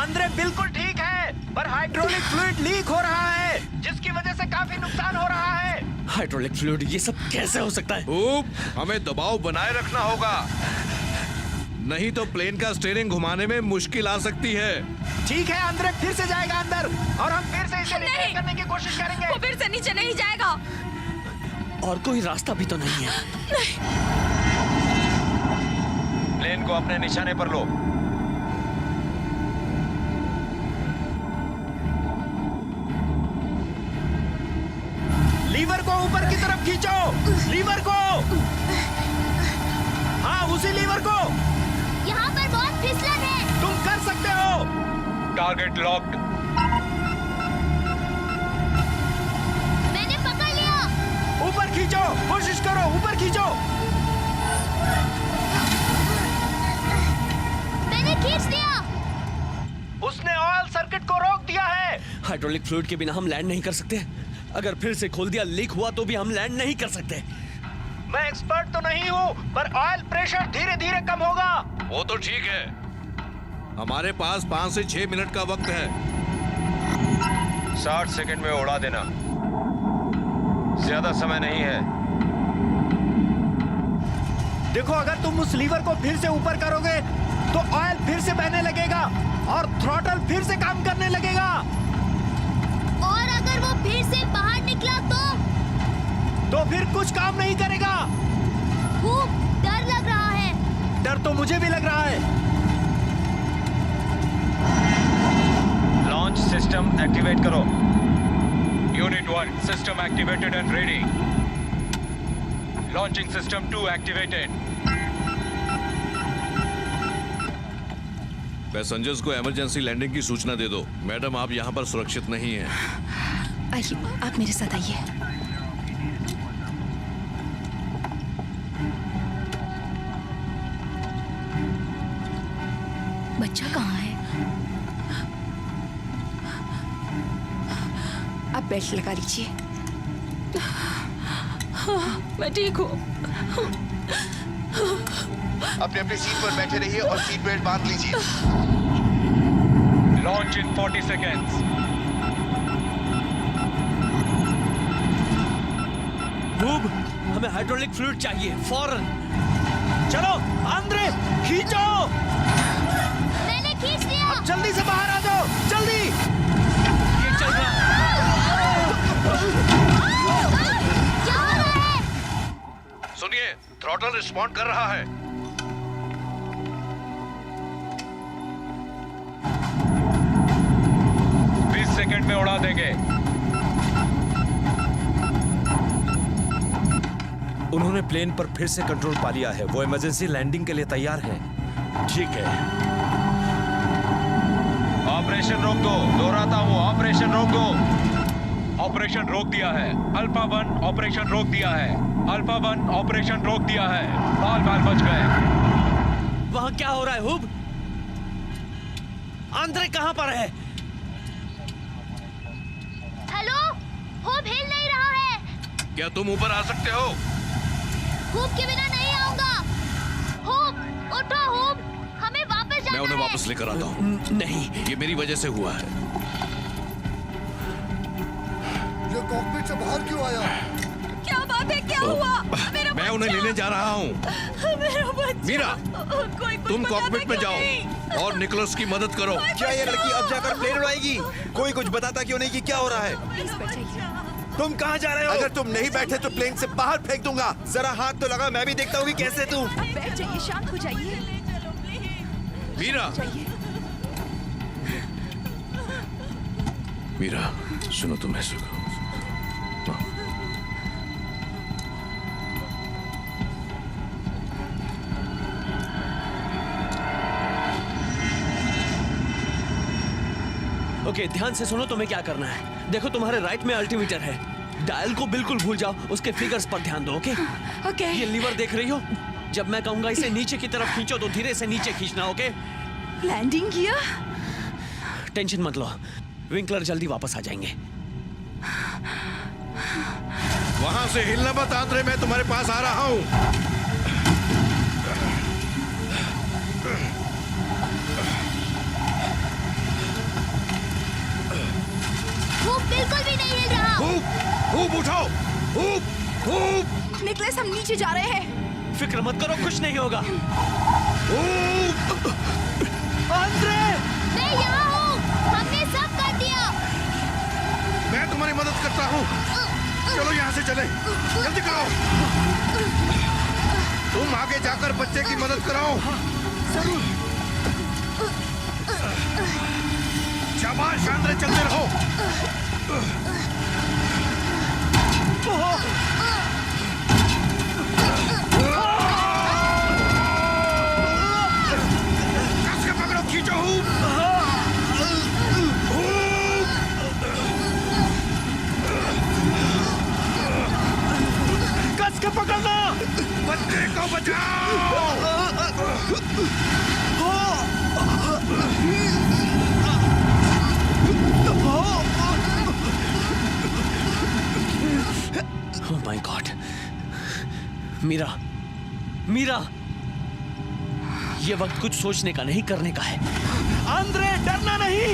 आंद्रे बिल्कुल ठीक है, पर हाइड्रोलिक फ्लूइड लीक हो रहा है, जिसकी वजह से काफी नुकसान हो रहा है। हाइड्रोलिक फ्लूइड, ये सब कैसे हो सकता है? हमें दबाव बनाए रखना होगा, नहीं तो प्लेन का स्टीयरिंग घुमाने में मुश्किल आ सकती है। ठीक है, आंद्रे फिर से जाएगा अंदर और हम फिर से इसे रिपेयर करने की कोशिश करेंगे। वो फिर से नीचे नहीं जाएगा। और कोई रास्ता भी तो नहीं है। प्लेन को अपने निशाने पर लो। लीवर को ऊपर की तरफ खींचो, लीवर को। हाँ, उसी लीवर को। यहाँ पर बहुत फिसलन है। तुम कर सकते हो। Target locked. मैंने पकड़ लिया। ऊपर खींचो, कोशिश करो, ऊपर खींचो। मैंने खींच दिया। उसने ऑयल सर्किट को रोक दिया है। हाइड्रोलिक फ्लूइड के बिना हम लैंड नहीं कर सकते। अगर फिर से खोल दिया, लीक हुआ तो भी हम लैंड नहीं कर सकते। मैं एक्सपर्ट तो नहीं हूँ, पर ऑयल प्रेशर धीरे धीरे कम होगा। वो तो ठीक है, हमारे पास 5 से 6 मिनट का वक्त है। 60 सेकंड में उड़ा देना, ज्यादा समय नहीं है। देखो, अगर तुम उस लीवर को फिर से ऊपर करोगे तो ऑयल फिर से बहने लगेगा और थ्रॉटल फिर से काम करने लगेगा। और अगर वो फिर से बाहर निकला तो फिर कुछ काम नहीं करेगा। डर लग रहा है। डर तो मुझे भी लग रहा है। लॉन्च सिस्टम एक्टिवेट करो। Unit 1 system activated and ready. Launching system 2 activated. Passengers को इमरजेंसी लैंडिंग की सूचना दे दो। मैडम, आप यहाँ पर सुरक्षित नहीं हैं। आइए, आप मेरे साथ आइए। बच्चा कहाँ है? आप बेल्ट लगा लीजिए। मैं ठीक हूँ। अपनी अपनी सीट पर बैठे रहिए और सीट बेल्ट बांध लीजिए। Launch in 40 seconds. खूब, हमें हाइड्रोलिक फ्लूइड चाहिए फौरन। चलो आंद्रे, खींचो। मैंने खींच दिया। अब जल्दी से बाहर आ जाओ, जल्दी। ये चल रहा है। क्या हो रहा है? सुनिए, थ्रॉटल रिस्पॉन्ड कर रहा है। सेकंड में उड़ा देंगे। उन्होंने प्लेन पर फिर से कंट्रोल पा लिया है। वो इमरजेंसी लैंडिंग के लिए तैयार हैं। ठीक है। ऑपरेशन रोक दो। दोहराता हूँ, ऑपरेशन रोक दो। ऑपरेशन रोक दिया है। अल्फा 1 ऑपरेशन रोक दिया है। अल्फा 1 ऑपरेशन रोक दिया है। बाल बच गए। वहां क्या हो रहा है हुब? आंद्रे कहां पर है? हेलो, हुब हिल नहीं रहा है। क्या तुम ऊपर आ सकते हो? हुब के बिना नहीं आऊंगा। हुब, उठो हुब, हमें वापस जाना है। मैं उन्हें वापस लेकर आता हूँ। नहीं, ये मेरी वजह से हुआ है। ये कॉकपिट से बाहर क्यों आया? क्या बात है? क्या हुआ? मेरा मैं उन्हें लेने जा रहा हूँ। मेरा बच्चा। मीरा, कोई कुछ तुम बताता कॉकपिट में क्यों जाओ नहीं? और निकोलस की मदद करो। क्या ये लड़की अब जाकर प्लेन उड़ाएगी? कोई कुछ बताता क्यों नहीं कि क्या हो रहा है? तुम कहाँ जा रहे हो? अगर तुम नहीं बैठे तो प्लेन से बाहर फेंक दूंगा। जरा हाथ तो लगा, मैं भी देखता हूँ कि कैसे तू। आप बैठ जाइए, शांत हो जाइए। मीरा, मीरा, सुनो तुम ऐसे करो। ओके, ध्यान से सुनो, तुम्हें क्या करना है। देखो, तुम्हारे राइट में अल्टीमीटर है। डायल को बिल्कुल भूल जाओ, उसके फिगर्स पर ध्यान दो। Okay okay. ये लीवर देख रही हो? जब मैं कहूंगा इसे नीचे की तरफ खींचो तो धीरे से नीचे खींचना। ओके? लैंडिंग किया? टेंशन मत लो, विंकलर जल्दी वापस आ जाएंगे। वहां से हिलना मत आंद्रे, मैं तुम्हारे पास आ रहा हूँ। हुब बिल्कुल भी नहीं हिल रहा। हुब उठाओ। हुब। निकलेस, हम नीचे जा रहे हैं। फिक्र मत करो, कुछ नहीं होगा। आंद्रे! मैं यहाँ हूँ, हमने सब कर दिया। मैं तुम्हारी मदद करता हूँ। चलो यहाँ से चले, जल्दी करो। तुम आगे जाकर बच्चे की मदद कराओ। जरूर। शाबाश आंद्रे, चलते रहो। कस के पकड़ो, खींचो। कस के पकड़ना। बच्चे को बचाओ। Oh my God! Meera, Meera, ये वक्त कुछ सोचने का नहीं, करने का है। आंद्रे, डरना नहीं।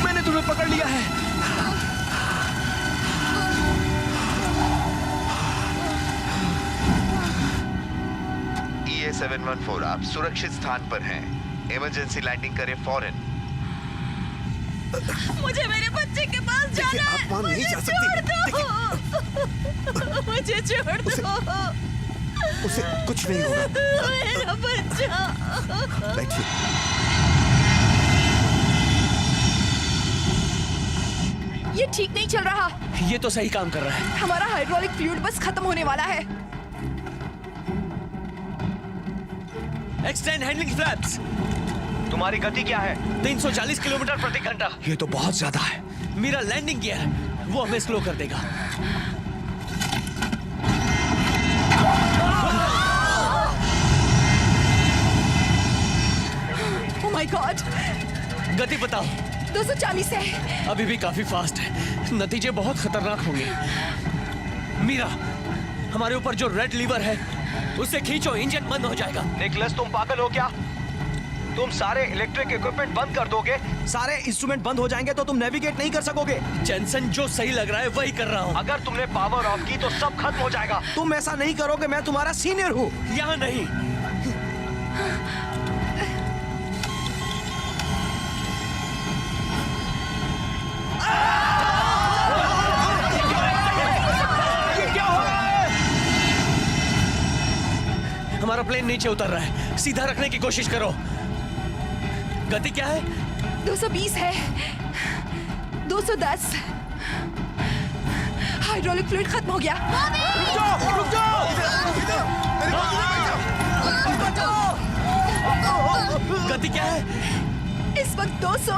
मैंने तुम्हें पकड़ लिया है। EA-714, आप सुरक्षित स्थान पर हैं। इमरजेंसी लैंडिंग करें फौरन। मुझे मेरे बच्चे के पास जाना है। आप वहाँ नहीं जा सकती। मुझे छोड़ दो। उसे कुछ नहीं होगा। मेरा बच्चा। बैठिए। ये ठीक नहीं चल रहा। ये तो सही काम कर रहा है। हमारा हाइड्रोलिक फ्लूइड बस खत्म होने वाला है। Extend handling flaps. तुम्हारी गति क्या है? 340 किलोमीटर प्रति घंटा। ये तो बहुत ज्यादा है। मेरा लैंडिंग गियर वो हमें स्लो कर देगा। Oh my God. गति बताओ। 240 है। अभी भी काफी फास्ट है। नतीजे बहुत खतरनाक होंगे। मीरा, हमारे ऊपर जो रेड लीवर है उससे खींचो, इंजन बंद हो जाएगा। निकलस, तुम पागल हो क्या? तुम सारे इलेक्ट्रिक इक्विपमेंट बंद कर दोगे, सारे इंस्ट्रूमेंट बंद हो जाएंगे तो तुम नेविगेट नहीं कर सकोगे। जेनसन, जो सही लग रहा है वही कर रहा हूँ। अगर तुमने पावर ऑफ की तो सब खत्म हो जाएगा। तुम ऐसा नहीं करोगे, मैं तुम्हारा सीनियर हूँ। यहाँ नहीं। हमारा प्लेन नीचे उतर रहा है, सीधा रखने की कोशिश करो। गति क्या है? 220 है। 210। हाइड्रोलिक फ्लूइड खत्म हो गया। रुक जाओ, रुक जाओ। गति क्या है? इस वक्त 200।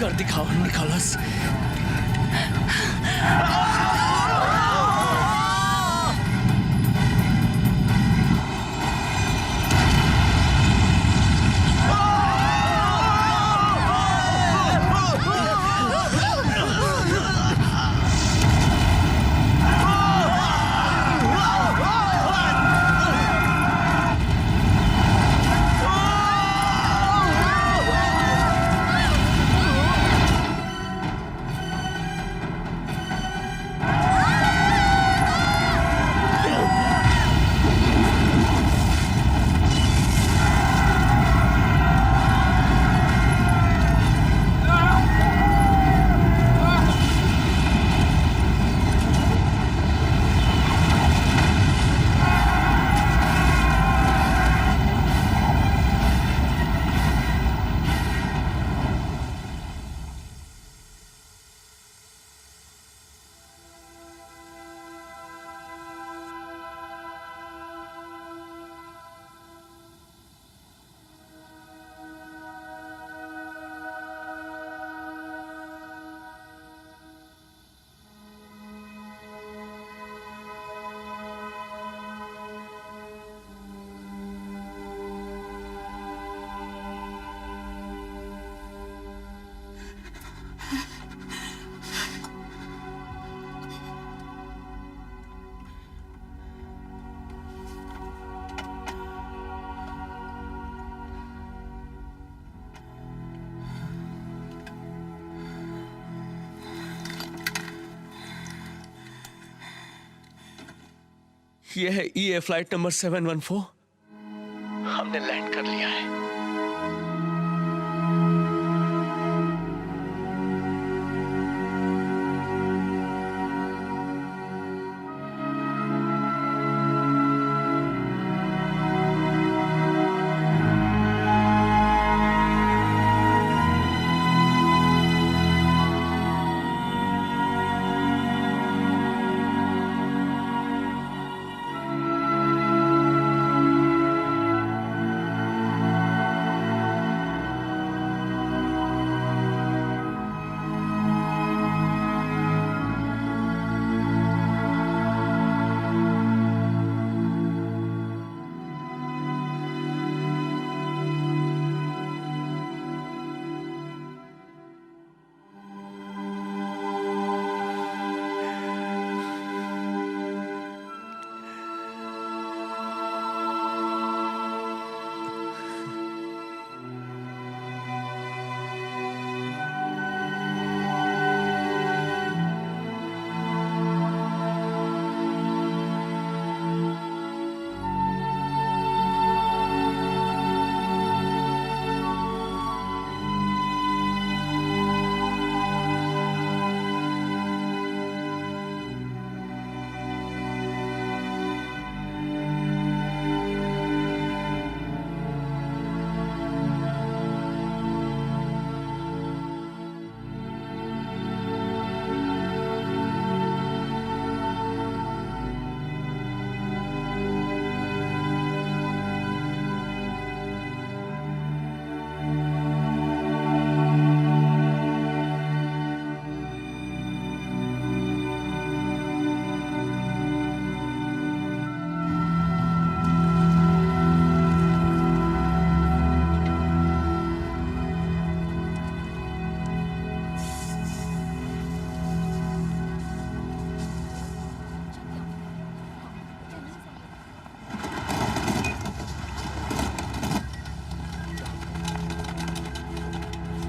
कर दिखाओ निकोलस। ये है EA फ्लाइट नंबर 714। हमने लैंड कर लिया है।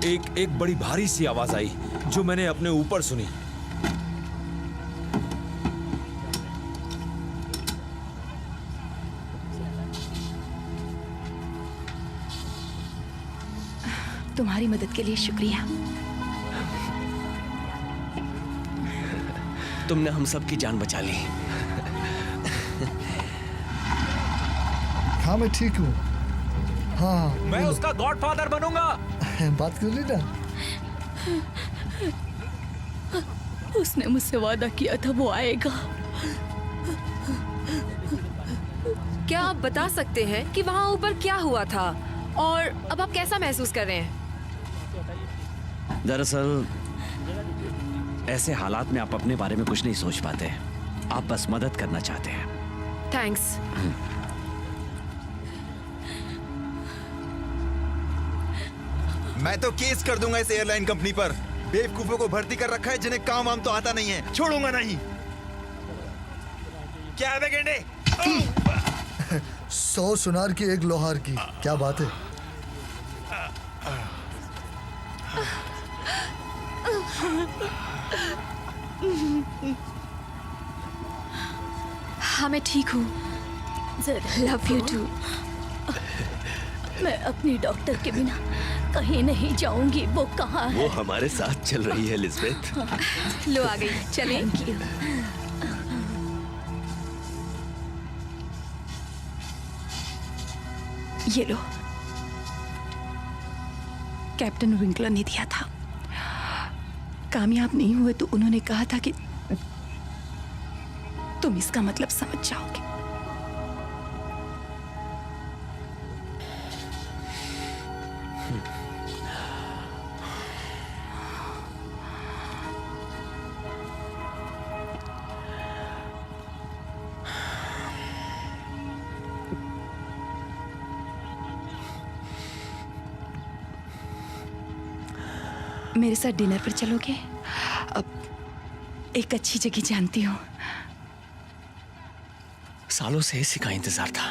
एक बड़ी भारी सी आवाज आई जो मैंने अपने ऊपर सुनी। तुम्हारी मदद के लिए शुक्रिया। तुमने हम सब की जान बचा ली। हाँ मैं ठीक हूँ। हाँ मैं उसका गॉडफादर बनूंगा। बात कर ली ना। उसने मुझसे वादा किया था वो आएगा। क्या आप बता सकते हैं कि वहाँ ऊपर क्या हुआ था और अब आप कैसा महसूस कर रहे हैं? दरअसल ऐसे हालात में आप अपने बारे में कुछ नहीं सोच पाते। आप बस मदद करना चाहते हैं। थैंक्स। मैं तो केस कर दूंगा इस एयरलाइन कंपनी पर। बेवकूफों को भर्ती कर रखा है जिन्हें काम वाम तो आता नहीं है। छोड़ूंगा नहीं। क्या है गेंडे? 100 सुनार की एक लोहार की, क्या बात है। हाँ मैं ठीक हूँ। Love you too. मैं अपनी डॉक्टर के बिना कहीं नहीं जाऊंगी। वो कहाँ है? वो हमारे साथ चल रही है एलिज़ाबेथ। लो आ गई। चले। Thank you. ये लो, कैप्टन विंकलर ने दिया था। कामयाब नहीं हुए तो उन्होंने कहा था कि तुम इसका मतलब समझ जाओगे। मेरे साथ डिनर पर चलोगे? अब एक अच्छी जगह जानती हूँ। सालों से इसी का इंतजार था।